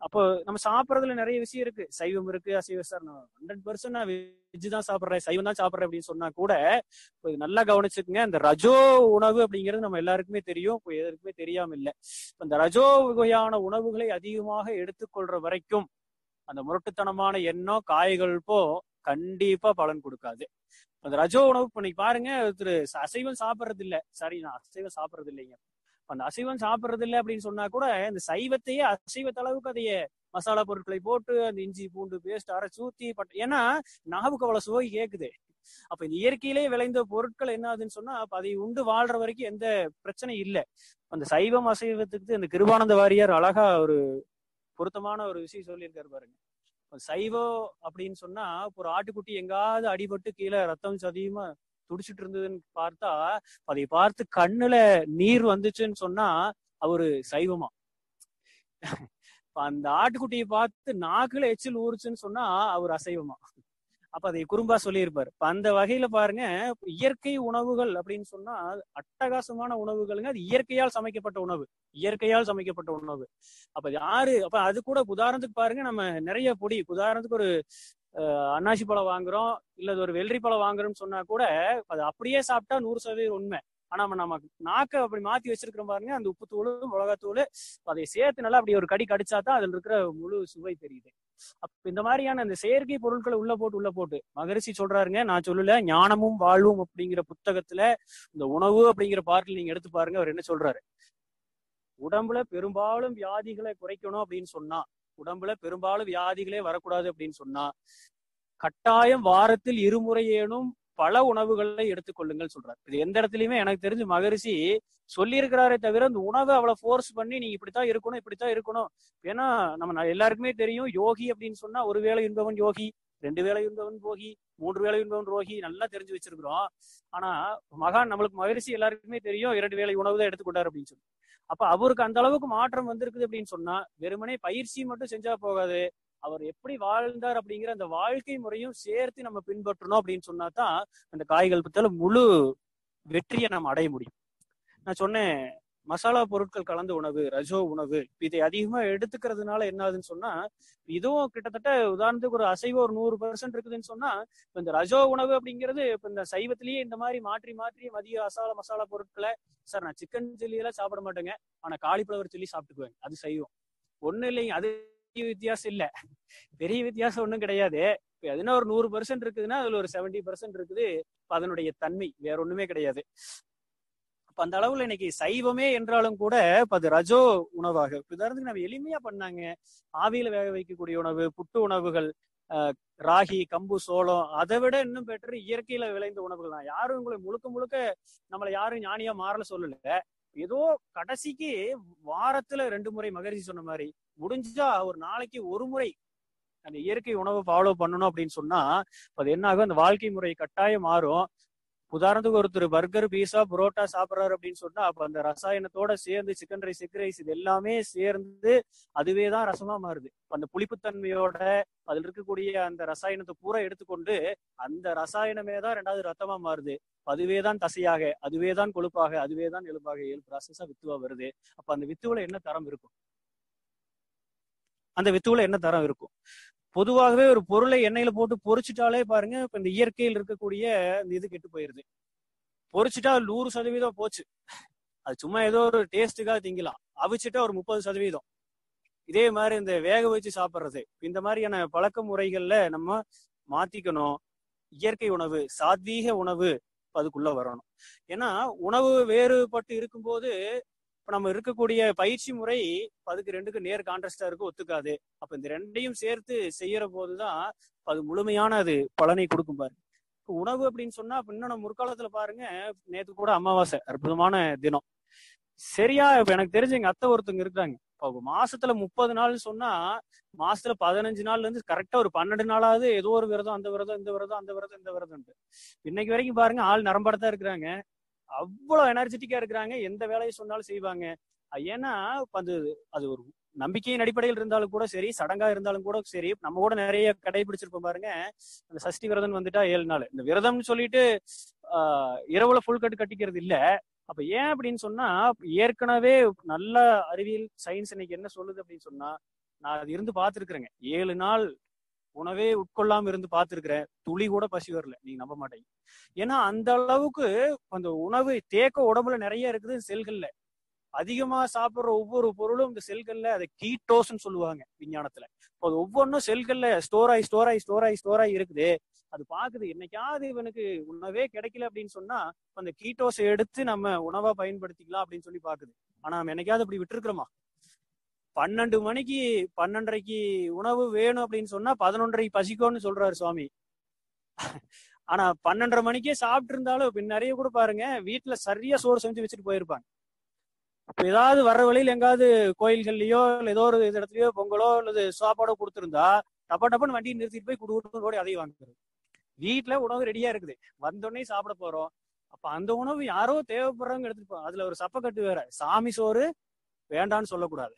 அப்போ நம்ம சாப்பிட்றதுல நிறைய விஷயம் இருக்கு, சைவம் இருக்கு, அசைவ. சார் நான் 100% நான் வெஜ் தான் சாப்பிட்றேன், சைவம் தான் சாப்பிட்றேன் அப்படின்னு சொன்னா கூட நல்லா கவனிச்சுக்குங்க, இந்த ரஜோ உணவு அப்படிங்கிறது நம்ம எல்லாருக்குமே தெரியும், எதற்குமே தெரியாம இல்லை. இந்த ரஜோ வகையான உணவுகளை அதிகமாக எடுத்துக்கொள்ற வரைக்கும் அந்த முரட்டுத்தனமான எண்ணம் காய்கள்போ கண்டிப்பா பலன் கொடுக்காது. அந்த ரஜோ உணவு இன்னைக்கு பாருங்க, ஒருத்தர் அசைவம் சாப்பிட்றது இல்லை, சரி நான் அசைவம் சாப்பிட்றது இல்லைங்க, அந்த அசைவம் சாப்பிட்றது இல்லை அப்படின்னு சொன்னா கூட இந்த சைவத்தையே அசைவத்த அளவுக்கு அதைய மசாலா பொருட்களை போட்டு அந்த இஞ்சி பூண்டு பேஸ்ட் அரைச்சு ஊத்தி ஏன்னா நாவுக்கு அவ்வளவு சுவை கேக்குது. அப்ப இந்த இயற்கையிலேயே விளைந்த பொருட்கள் என்ன ஆகுதுன்னு சொன்னா அப்ப அதை உண்டு வாழ்ற வரைக்கும் எந்த பிரச்சனையும் இல்லை. அந்த சைவம் அசைவத்துக்கு இந்த கிருபானந்த வாரியார் அழகா ஒரு பொருத்தமான ஒரு விஷயம் சொல்லியிருக்காரு பாருங்க. சைவம் அப்படின்னு சொன்னா ஒரு ஆட்டுக்குட்டி எங்காவது அடிபட்டு கீழே ரத்தம் சதியுமா துடிச்சிட்டு இருந்ததுன்னு பார்த்தா அதை பார்த்து கண்ணுல நீர் வந்துச்சுன்னு சொன்னா அவரு சைவமா. அந்த ஆட்டுக்குட்டியை பார்த்து நாக்குல எச்சில் ஊறுச்சுன்னு சொன்னா அவர் அசைவமா. அப்ப அதை குறும்பா சொல்லியிருப்பாரு. அந்த வகையில பாருங்க, இயற்கை உணவுகள் அப்படின்னு சொன்னா அட்டகாசமான உணவுகள்ங்க. அது இயற்கையால் சமைக்கப்பட்ட உணவு, இயற்கையால் சமைக்கப்பட்ட உணவு. அப்ப யாரு அப்ப அது கூட உதாரணத்துக்கு பாருங்க, நம்ம நிறைய பொடி, உதாரணத்துக்கு ஒரு அன்னாசி பழம் வாங்குறோம், இல்ல ஒரு வெள்ளரி பழம் வாங்குறோம்னு சொன்னா கூட அது அப்படியே சாப்பிட்டா 100% உண்மை. ஆனா நம்ம நாக்க அப்படி மாத்தி வச்சிருக்கிறோம் பாருங்க, அந்த உப்புத்தூள், மிளகாத்தூள், அதை சேர்த்து நல்லா அப்படி ஒரு கடி கடிச்சா தான் அதுல இருக்கிற முழு சுவை தெரியுது. அப்ப இந்த மாதிரியான அந்த செயற்கை பொருட்களை உள்ள போட்டு மகரிஷி சொல்றாருங்க, நான் சொல்லல, ஞானமும் வாழ்வும் அப்படிங்கிற புத்தகத்துல இந்த உணவு அப்படிங்கிற பார்ட்டில் நீங்க எடுத்து பாருங்க. அவர் என்ன சொல்றாரு, உடம்புல பெரும்பாலும் வியாதிகளை குறைக்கணும் அப்படின்னு சொன்னா, உடம்புல பெரும்பாலும் வியாதிகளே வரக்கூடாது அப்படின்னு சொன்னா கட்டாயம் வாரத்தில் 2 முறையேனும் பல உணவுகளை எடுத்துக்கொள்ளுங்கள் சொல்றாரு. இது எந்த இடத்துலயுமே எனக்கு தெரிஞ்சு மகரிஷி சொல்லியிருக்கிறாரே தவிர இந்த உணவை அவ்வளவு ஃபோர்ஸ் பண்ணி நீங்க இப்படித்தான் இருக்கணும் இப்படித்தான் இருக்கணும். ஏன்னா நம்ம எல்லாருக்குமே தெரியும், யோகி அப்படின்னு சொன்னா 1 வேளை உண்பவன் யோகி, 2 வேளை உண்பவன் போகி, 3 வேளை உண்பவன் ரோகி, நல்லா தெரிஞ்சு வச்சிருக்கிறோம். ஆனா நம்மளுக்கு மகரிஷி எல்லாருக்குமே தெரியும் 2 வேளை உணவு தான் எடுத்துக்கொண்டாரு அப்படின்னு சொல்லி. அப்ப அவருக்கு அந்த அளவுக்கு மாற்றம் வந்திருக்குது அப்படின்னு சொன்னா வெறுமனே பயிற்சி மட்டும் செஞ்சா போகாது, அவர் எப்படி வாழ்ந்தார் அப்படிங்கிற அந்த வாழ்க்கை முறையும் சேர்த்து நம்ம பின்பற்றணும் அப்படின்னு சொன்னா தான் அந்த காய்கல்பத்தால முழு வெற்றியை நம்ம அடைய முடியும். நான் சொன்னேன், மசாலா பொருட்கள் கலந்த உணவு, ரஜோ உணவு, இதை அதிகமா எடுத்துக்கிறதுனால என்ன ஆகுதுன்னு சொன்னா, இதுவும் கிட்டத்தட்ட உதாரணத்துக்கு ஒரு அசைவம் ஒரு 100% இருக்குதுன்னு சொன்னா, இப்ப இந்த ரஜோ உணவு அப்படிங்கிறது இப்ப இந்த சைவத்திலேயே இந்த மாதிரி மாற்றி மாற்றி மதிய மசாலா பொருட்களை, சார் நான் சிக்கன் சில்லி எல்லாம் சாப்பிட மாட்டேங்க, ஆனா காலிஃபிளவர் சில்லி சாப்பிட்டுக்குவேன், அது சைவம். ஒண்ணு இல்லைங்க, அது வித்தியாசம் இல்ல, பெரிய வித்தியாசம் ஒண்ணும் கிடையாது. இப்ப எதுனா ஒரு 100% இருக்குதுன்னா அதுல ஒரு 70% இருக்குது அதனுடைய தன்மை, வேற ஒண்ணுமே கிடையாது. அப்ப அந்த அளவுல இன்னைக்கு சைவமே என்றாலும் கூட அது ரஜோ உணவாக, உதாரணத்துக்கு நம்ம எளிமையா பண்ணாங்க, ஆவியில வேக வைக்கக்கூடிய உணவு, புட்டு உணவுகள், ராகி, கம்பு, சோளம், அதை விட இன்னும் பெற்று இயற்கையில விளைந்த உணவுகள் தான். யாரும் உங்களை முழுக்க முழுக்க நம்மளை யாரும் ஞானியா மாறல சொல்லல. ஏதோ கடைசிக்கு வாரத்துல 2 முறை மகரிஷி சொன்ன மாதிரி முடிஞ்சா ஒரு நாளைக்கு 1 முறை அந்த இயற்கை உணவை ஃபாலோ பண்ணணும் அப்படின்னு சொன்னா அது என்ன ஆகும், அந்த வாழ்க்கை முறை கட்டாயம் மாறும். உதாரணத்துக்கு ஒருத்தர் பர்கர், பீஸா, புரோட்டா சாப்பிட்றாரு அப்படின்னு சொன்னா அப்ப அந்த ரசாயனத்தோட சேர்ந்து சிக்கன் ரைஸ், எக் ரைஸ், இது எல்லாமே சேர்ந்து அதுவே தான் ரசமா மாறுது. அந்த புளிப்புத்தன்மையோட அதுல இருக்கக்கூடிய அந்த ரசாயனத்தை பூரா எடுத்துக்கொண்டு அந்த ரசாயனமே தான் 2வது ரத்தமா மாறுது. அதுவே தான் தசையாக, அதுவே தான் கொழுப்பாக, அதுவே தான் எலும்பாக 7 ப்ராசஸா வித்துவா வருது. அப்ப அந்த வித்துவுல என்ன தரம் இருக்கும், அந்த வித்துவுல என்ன தரம் இருக்கும்? பொதுவாகவே ஒரு பொருளை எண்ணெயில போட்டு பொரிச்சுட்டாலே பாருங்க, இப்ப இந்த இயற்கையில் இருக்கக்கூடிய இந்த இது கெட்டு போயிருது. பொரிச்சுட்டா 100% போச்சு. அது சும்மா ஏதோ ஒரு டேஸ்ட்டுக்காக திங்கலாம். அவிச்சுட்டா ஒரு 30%. இதே மாதிரி இந்த வேக வச்சு சாப்பிட்றது, இந்த மாதிரியான பழக்க முறைகள்ல நம்ம மாத்திக்கணும். இயற்கை உணவு, சாத்வீக உணவு அதுக்குள்ள வரணும். ஏன்னா உணவு வேறுபட்டு இருக்கும்போது இப்ப நம்ம இருக்கக்கூடிய பயிற்சி முறை அதுக்கு ரெண்டுக்கு நேர் கான்ட்ராஸ்டா இருக்கு, ஒத்துக்காது. அப்ப இந்த ரெண்டையும் சேர்த்து செய்யற போதுதான் அது முழுமையான அது பலனை கொடுக்கும் பாருங்க. உணவு அப்படின்னு சொன்னா இன்னும் நம்ம முற்காலத்துல பாருங்க, நேத்து கூட அமாவாசை, அற்புதமான தினம். சரியா இப்ப எனக்கு தெரிஞ்ச எங்க அத்தை ஒருத்தவங்க இருக்காங்க. இப்போ மாசத்துல 30 நாள் சொன்னா மாசத்துல 15 நாள்ல இருந்து கரெக்டா ஒரு 12 நாளாவது ஏதோ ஒரு விரதம், அந்த விரதம் இந்த விரதம் அந்த விரதம் இந்த விரதம். இன்னைக்கு வரைக்கும் பாருங்க ஆள் நரம்படத்தான் இருக்கிறாங்க, அவ்வளவு எனர்ஜெட்டிக்கா இருக்கிறாங்க, எந்த வேலையை சொன்னாலும் செய்வாங்க. ஏன்னா அது அது ஒரு நம்பிக்கையின் அடிப்படையில் இருந்தாலும் கூட சரி, சடங்கா இருந்தாலும் கூட சரி, நம்ம கூட நிறைய கடைபிடிச்சிருப்போம் பாருங்க. அந்த சஷ்டி விரதம் வந்துட்டா 7 நாள் இந்த விரதம்னு சொல்லிட்டு இரவுல ஃபுல் கட்டு கட்டிக்கிறது இல்ல. அப்ப ஏன் அப்படின்னு சொன்னா, ஏற்கனவே நல்ல அறிவியல் சயின்ஸ் இன்னைக்கு என்ன சொல்லுது அப்படின்னு சொன்னா, நான் அது இருந்து பார்த்துருக்கிறேங்க. 7 நாள் உணவே உட்கொள்ளாம இருந்து பார்த்துருக்கிறேன், துளி கூட பசி வரல, நீங்க நம்ப மாட்டீங்க. ஏன்னா அந்த அளவுக்கு அந்த உணவு தேக்க உடம்புல நிறைய இருக்குது செல்கள்ல. அதிகமா சாப்பிடுற ஒவ்வொரு பொருளும் இந்த செல்கள்ல அதை கீட்டோஸ்ன்னு சொல்லுவாங்க விஞ்ஞானத்துல. அது ஒவ்வொன்றும் செல்கள்ல ஸ்டோர் ஆகி இருக்குது. அது பாக்குது, என்னைக்காவது இவனுக்கு உணவே கிடைக்கல அப்படின்னு சொன்னா அந்த கீட்டோஸை எடுத்து நம்ம உணவா பயன்படுத்திக்கலாம் அப்படின்னு சொல்லி பாக்குது. ஆனா நம்ம என்னைக்காவது அப்படி விட்டுருக்கிறோமா? 12 மணிக்கு 12:30க்கு உணவு வேணும் அப்படின்னு சொன்னா 11:30 பசிக்கும்னு சொல்றாரு சுவாமி. ஆனா 12:30 மணிக்கே சாப்பிட்டு இருந்தாலும் நிறைய கூட பாருங்க வீட்டுல சரியா சோறு செஞ்சு வச்சுட்டு போயிருப்பாங்க. இப்ப ஏதாவது வர்ற வழியில் எங்காவது கோயில்கள்லயோ இல்ல ஏதோ ஒரு இடத்துலயோ பொங்கலோ அல்லது சாப்பாடோ கொடுத்துருந்தா டப்பான்னு வண்டியை நிறுத்திட்டு போய் குடுக்கணும், அதையும் வாங்குறது. வீட்டுல உணவு ரெடியா இருக்குது, வந்தோடனே சாப்பிட போறோம். அப்ப அந்த உணவு யாரோ தேவைப்படுறவங்க எடுத்துட்டு அதுல ஒரு சப்பக்கட்டு வேற, சாமி சோறு வேண்டான்னு சொல்லக்கூடாது.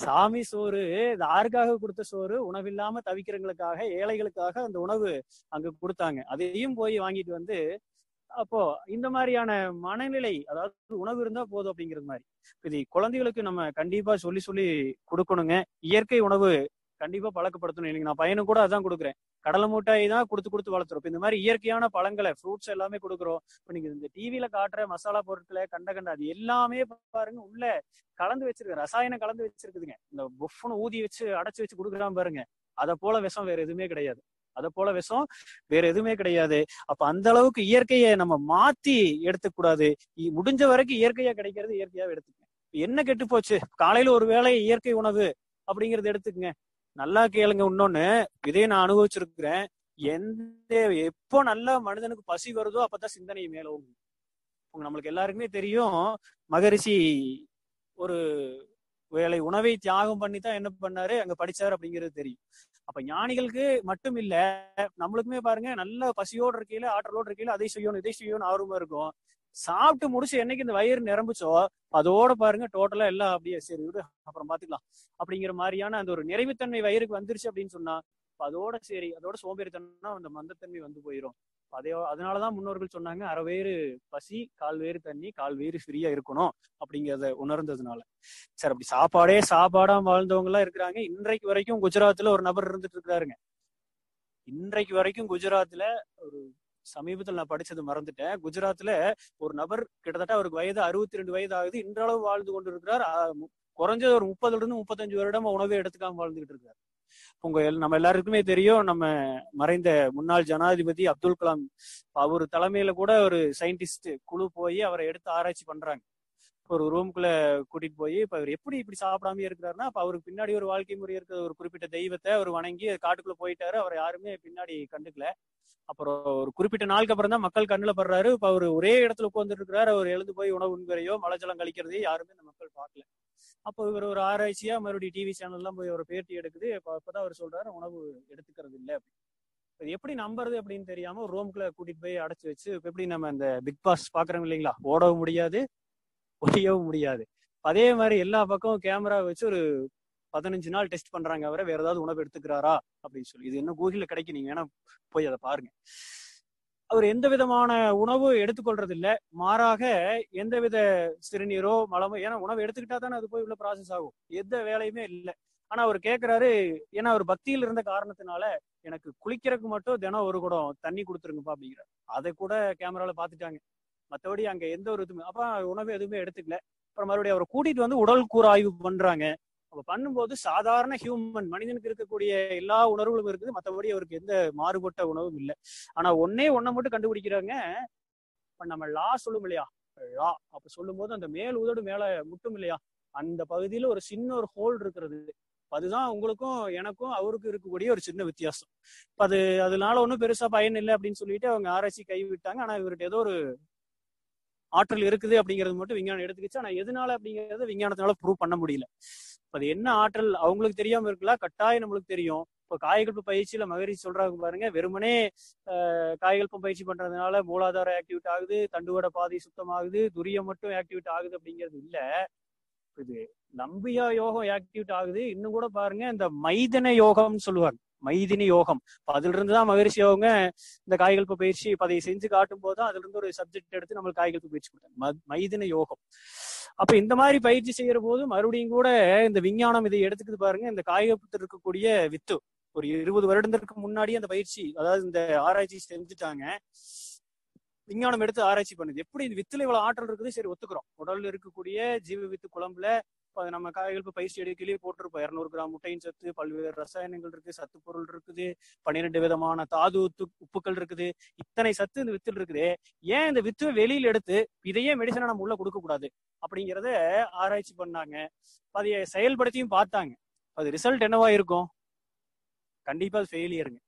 சாமி சோறு யாருக்காக கொடுத்த சோறு? உணவில்லாம தவிக்கிறவங்களுக்காக, ஏழைகளுக்காக அந்த உணவு அங்க கொடுத்தாங்க. அதையும் போய் வாங்கிட்டு வந்து, அப்போ இந்த மாதிரியான மனநிலை, அதாவது உணவு இருந்தா போதும் அப்படிங்கிறது மாதிரி இது குழந்தைகளுக்கு நம்ம கண்டிப்பா சொல்லி கொடுக்கணுங்க. இயற்கை உணவு கண்டிப்பா பழக்கப்படுத்தணும். இன்னைக்கு நான் பையனும் கூட அதான் கொடுக்குறேன். கடலை மூட்டாய் தான் கொடுத்து வளர்த்துறோம். இந்த மாதிரி இயற்கையான பழங்களை, ஃப்ரூட்ஸ் எல்லாமே கொடுக்குறோம். இப்ப நீங்க இந்த டிவியில காட்டுற மசாலா பொருட்களை கண்ட அது எல்லாமே பாருங்க உள்ள கலந்து வச்சிருக்கு, ரசாயனம் கலந்து வச்சிருக்குதுங்க. இந்த புஃப்னு ஊதி வச்சு அடைச்சு வச்சு கொடுக்குறான் பாருங்க, அதை போல விஷம் வேற எதுவுமே கிடையாது. அப்ப அந்த அளவுக்கு இயற்கையை நம்ம மாத்தி எடுத்துக்க கூடாது. முடிஞ்ச வரைக்கும் இயற்கையா கிடைக்கிறது இயற்கையாவே எடுத்துக்கங்க. என்ன கெட்டு போச்சு? காலையில ஒரு வேளை இயற்கை உணவு அப்படிங்கறது எடுத்துக்கங்க. நல்லா கேளுங்க, இன்னொன்னு இதையே நான் அனுபவிச்சிருக்கிறேன். எப்போ நல்லா மனிதனுக்கு பசி வருதோ அப்பதான் சிந்தனை மேலோங்கும். நம்மளுக்கு எல்லாருக்குமே தெரியும், மகரிஷி ஒரு வேளை உணவை தியாகம் பண்ணித்தான் என்ன பண்ணாரு, அங்க படிச்சாரு அப்படிங்கிறது தெரியும். அப்ப ஞானிகளுக்கு மட்டும் இல்ல, நம்மளுக்குமே பாருங்க நல்ல பசியோடு இருக்கையில, ஆற்றலோடு இருக்கையில இதை செய்யணும் ஆர்வமா இருக்கும். சாப்பிட்டு முடிச்சு என்னைக்கு இந்த வயிறு நிரம்பிச்சோ அதோட பாருங்க டோட்டலா எல்லாம் அப்படியே சரி விடு அப்புறம் பாத்துக்கலாம் அப்படிங்கிற மாதிரியான அந்த ஒரு நிறைவுத்தன்மை வயிறுக்கு வந்துருச்சு அப்படின்னு சொன்னா அதோட சரி, அதோட சோம்பேறித்தன்மைனா அந்த மந்தத்தன்மை வந்து போயிடும். அதனாலதான் முன்னோர்கள் சொன்னாங்க, அரை வயிறு பசி, கால் வயிறு தண்ணி, கால் வயிறு ஃப்ரீயா இருக்கணும் அப்படிங்கிறத உணர்ந்ததுனால. சரி, அப்படி சாப்பாடா வாழ்ந்தவங்க எல்லாம் இருக்கிறாங்க. இன்றைக்கு வரைக்கும் குஜராத்ல ஒரு நபர் இருந்துட்டு இருக்கிறாருங்க. இன்றைக்கு வரைக்கும் குஜராத்ல ஒரு சமீபத்தில் நான் படிச்சது மறந்துட்டேன். குஜராத்ல ஒரு நபர் கிட்டத்தட்ட அவருக்கு வயது 62 வயது ஆகுது, இன்றளவு வாழ்ந்து கொண்டு இருக்கிறார். குறைஞ்சது ஒரு 30-35 வருடமா உணவே எடுத்துக்காம வாழ்ந்துகிட்டு இருக்காரு. நம்ம எல்லாருக்குமே தெரியும், நம்ம மறைந்த முன்னாள் ஜனாதிபதி அப்துல் கலாம் அவர் தலைமையில கூட ஒரு சயின்டிஸ்ட் குழு போய் அவரை எடுத்து ஆராய்ச்சி பண்றாங்க. ஒரு ரூம்குள்ள கூட்டிட்டு போய் இப்ப அவர் எப்படி இப்படி சாப்பிடாம இருக்கிறாருன்னா, அப்ப அவருக்கு பின்னாடி ஒரு வாழ்க்கை முறை இருக்கிற ஒரு குறிப்பிட்ட தெய்வத்தை அவர் வணங்கி காட்டுக்குள்ள போயிட்டாரு. அவரை யாருமே பின்னாடி கண்டுக்கல. அப்புறம் ஒரு குறிப்பிட்ட நாளுக்கு அப்புறம் தான் மக்கள் கண்ணுல படுறாரு. இப்ப அவர் ஒரே இடத்துல உட்கார்ந்துட்டு இருக்கிறாரு. அவர் எழுந்து போய் உணவு உண்பறையோ மலஜலம் கழிக்கிறதையோ யாருமே இந்த மக்கள் பார்க்கல. அப்போ இவர் ஒரு ஆராய்ச்சியா மறுபடியும் டிவி சேனல் எல்லாம் போய் ஒரு பேட்டி எடுக்குது. அப்பதான் அவர் சொல்றாரு உணவு எடுத்துக்கிறது இல்லை. இது எப்படி நம்புறது அப்படின்னு தெரியாம ஒரு ரூம்குள்ள கூட்டிட்டு போய் அடைச்சு வச்சு, எப்படி நம்ம அந்த பிக் பாஸ் பாக்குறோம் இல்லைங்களா, ஓடவும் முடியாது ஒழியவும் முடியாது. அதே மாதிரி எல்லா பக்கமும் கேமரா வச்சு ஒரு 15 நாள் டெஸ்ட் பண்றாங்க அவரை, வேற ஏதாவது உணவு எடுத்துக்கிறாரா அப்படின்னு சொல்லி. இது என்ன கூகுள்ல கிடைக்கும், நீங்க வேணா போய் அதை பாருங்க. அவர் எந்த விதமான உணவு எடுத்துக்கொள்றது இல்லை, மாறாக எந்தவித சிறுநீரோ மலமோ, ஏன்னா உணவு எடுத்துக்கிட்டா தானே அது போய் உள்ள ப்ராசஸ் ஆகும், எந்த வேலையுமே இல்லை. ஆனா அவர் கேட்கிறாரு, ஏன்னா அவர் பக்தியில் இருந்த காரணத்தினால எனக்கு குளிக்கிறதுக்கு மட்டும் தினம் ஒரு குடம் தண்ணி கொடுத்துருங்கப்பா அப்படிங்கிறார். அதை கூட கேமரால பாத்துட்டாங்க. மற்றபடி அங்க எந்த ஒரு இதுவுமே அப்ப உணவு எதுவுமே எடுத்துக்கல. அப்புறம் மறுபடியும் அவரை கூட்டிட்டு வந்து உடல் கூறு ஆய்வு பண்றாங்க. அப்ப பண்ணும்போது சாதாரண ஹியூமன் மனிதனுக்கு இருக்கக்கூடிய எல்லா உணர்வுகளும் இருக்குது. மற்றபடி அவருக்கு எந்த மாறுபட்ட உணவும் இல்லை. ஆனா ஒன்னை மட்டும் கண்டுபிடிக்கிறாங்க. இப்ப நம்ம லா சொல்லும் இல்லையா, லா அப்ப சொல்லும் போது அந்த மேல் உதடு மேல முட்டும் இல்லையா, அந்த பகுதியில ஒரு சின்ன ஒரு ஹோல் இருக்கிறது. அதுதான் உங்களுக்கும் எனக்கும் அவருக்கும் இருக்கக்கூடிய ஒரு சின்ன வித்தியாசம். இப்ப அதனால ஒன்றும் பெருசா பயன் இல்லை அப்படின்னு சொல்லிட்டு அவங்க ஆராய்ச்சி கைவிட்டாங்க. ஆனா இவர்கிட்ட ஏதோ ஒரு ஆற்றல் இருக்குது அப்படிங்கிறது மட்டும் விஞ்ஞானம் எடுத்துக்கிச்சு. ஆனா எதனால அப்படிங்கறத விஞ்ஞானத்தினால ப்ரூவ் பண்ண முடியல. அது என்ன ஆற்றல் அவங்களுக்கு தெரியாம இருக்கலாம், கட்டாயம் நம்மளுக்கு தெரியும். இப்போ காயகல்ப பயிற்சியில மகரிஷி சொல்றாங்க பாருங்க, வெறுமனே காயகல்பம் பயிற்சி பண்றதுனால மூலாதாரம் ஆக்டிவேட் ஆகுது, தண்டுவட பாதை சுத்தமாகுது, துரியம் மட்டும் ஆக்டிவேட் ஆகுது அப்படிங்கிறது இல்ல. இது நம்பியா யோகம் ஆக்டிவேட் ஆகுது. இன்னும் கூட பாருங்க, இந்த மைதின யோகம்னு சொல்லுவாங்க, மைதினி யோகம். அதுல இருந்துதான் மகரிஷி அவங்க இந்த காய்கல்ப பயிற்சி அதை செஞ்சு காட்டும் போதுதான் அதுல இருந்து ஒரு சப்ஜெக்ட் எடுத்து நம்மளுக்கு காய்கல்ப பயிற்சி கொடுத்தாங்க, மைதின யோகம். அப்ப இந்த மாதிரி பயிற்சி செய்யற போது மறுபடியும் கூட இந்த விஞ்ஞானம் இதை எடுத்துக்கிட்டு பாருங்க. இந்த காய்கல்பத்தில் இருக்கக்கூடிய வித்து ஒரு 20 வருடத்திற்கு முன்னாடி அந்த பயிற்சி, அதாவது இந்த ஆராய்ச்சி செஞ்சுட்டாங்க. விஞ்ஞானம் எடுத்து ஆராய்ச்சி பண்ணுது, எப்படி இந்த வித்துல இவ்வளவு ஆற்றல் இருக்குது. சரி, ஒத்துக்கிறோம். உடல்ல இருக்கக்கூடிய ஜீவ வித்து குழம்புல நம்ம காய்கல்ப பயிற்சி எடுக்கலையே போட்டிருப்போம். 200 கிராம் முட்டையின் சத்து, பல்வேறு ரசாயனங்கள் இருக்கு, சத்து பொருள் இருக்குது, 12 விதமான தாது உப்புக்கள் இருக்குது. இத்தனை சத்து இந்த வித்துல இருக்குது. ஏன் இந்த வித்து வெளியில எடுத்து இதையே மெடிசனா நம்ம உள்ள கொடுக்க கூடாது அப்படிங்கிறத ஆராய்ச்சி பண்ணாங்க. அதை செயல்படுத்தியும் பார்த்தாங்க. அது ரிசல்ட் என்னவா இருக்கும்? கண்டிப்பா அது ஃபெயிலியருங்க.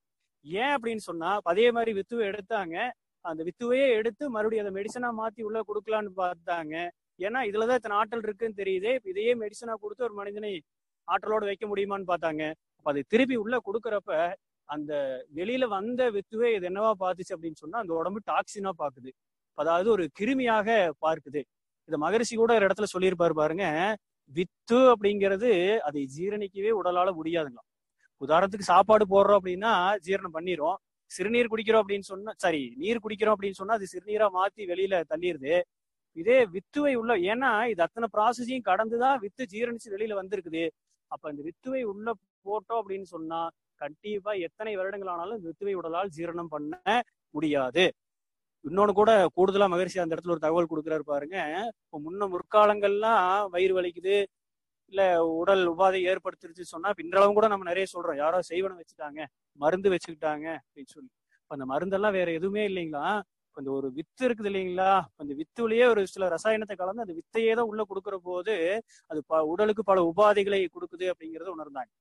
ஏன் அப்படின்னு சொன்னா, அதே மாதிரி வித்துவை எடுத்தாங்க. அந்த வித்துவையே எடுத்து மறுபடியும் அதை மெடிசனா மாத்தி உள்ள கொடுக்கலான்னு பார்த்தாங்க. ஏன்னா இதுலதான் இத்தனை ஆற்றல் இருக்குன்னு தெரியுது. இதையே மெடிசனா கொடுத்து ஒரு மனிதனை ஆற்றலோடு வைக்க முடியுமான்னு பார்த்தாங்க. அப்ப அதை திருப்பி உள்ள கொடுக்கறப்ப அந்த வெளியில வந்த வித்துவே இது என்னவா பார்த்துச்சு அப்படின்னு சொன்னா, அந்த உடம்பு டாக்ஸினா பாக்குது, அதாவது ஒரு கிருமியாக பார்க்குது. இத மகரிஷி கூட ஒரு இடத்துல சொல்லியிருப்பாரு பாருங்க, வித்து அப்படிங்கிறது அதை ஜீரணிக்கவே உடலால முடியாதுங்களா. உதாரணத்துக்கு சாப்பாடு போடுறோம் அப்படின்னா ஜீரணம் பண்ணிரும். சிறுநீர் குடிக்கிறோம் அப்படின்னு சொன்னா, நீர் குடிக்கிறோம் அப்படின்னு சொன்னா அது சிறுநீரா மாத்தி வெளியில தள்ளிடுது. இதே வித்துவை உள்ள, ஏன்னா இது அத்தனை ப்ராசஸையும் கடந்துதான் வித்து ஜீரணிச்சு வெளியில வந்திருக்குது. அப்ப இந்த வித்துவை உள்ள போட்டோம் அப்படின்னு சொன்னா கண்டிப்பா எத்தனை வருடங்கள் ஆனாலும் இந்த வித்துவை உடலால் ஜீரணம் பண்ண முடியாது. இன்னொன்னு கூட கூடுதலா மகரிஷி அந்த இடத்துல ஒரு தகவல் கொடுக்குறாரு பாருங்க. இப்போ முற்காலங்கள்லாம் வயிறு வலிக்குது, இல்ல உடல் உபாதை ஏற்படுத்திருச்சு சொன்னா பின்றளவும் கூட நம்ம நிறைய சொல்றோம், யாரோ செய்வனம் வச்சுட்டாங்க, மருந்து வச்சுக்கிட்டாங்க அப்படின்னு சொல்லி. அந்த மருந்தெல்லாம் வேற எதுவுமே இல்லைங்களா. அந்த ஒரு வித்து இருக்குது இல்லைங்களா, அந்த வித்துலயே ஒரு சில ரசாயனத்தை கலந்து அந்த வித்தையே தான் உள்ள கொடுக்குற போது அது உடலுக்கு பல உபாதைகளை கொடுக்குது அப்படிங்கறத உணர்ந்தாங்க.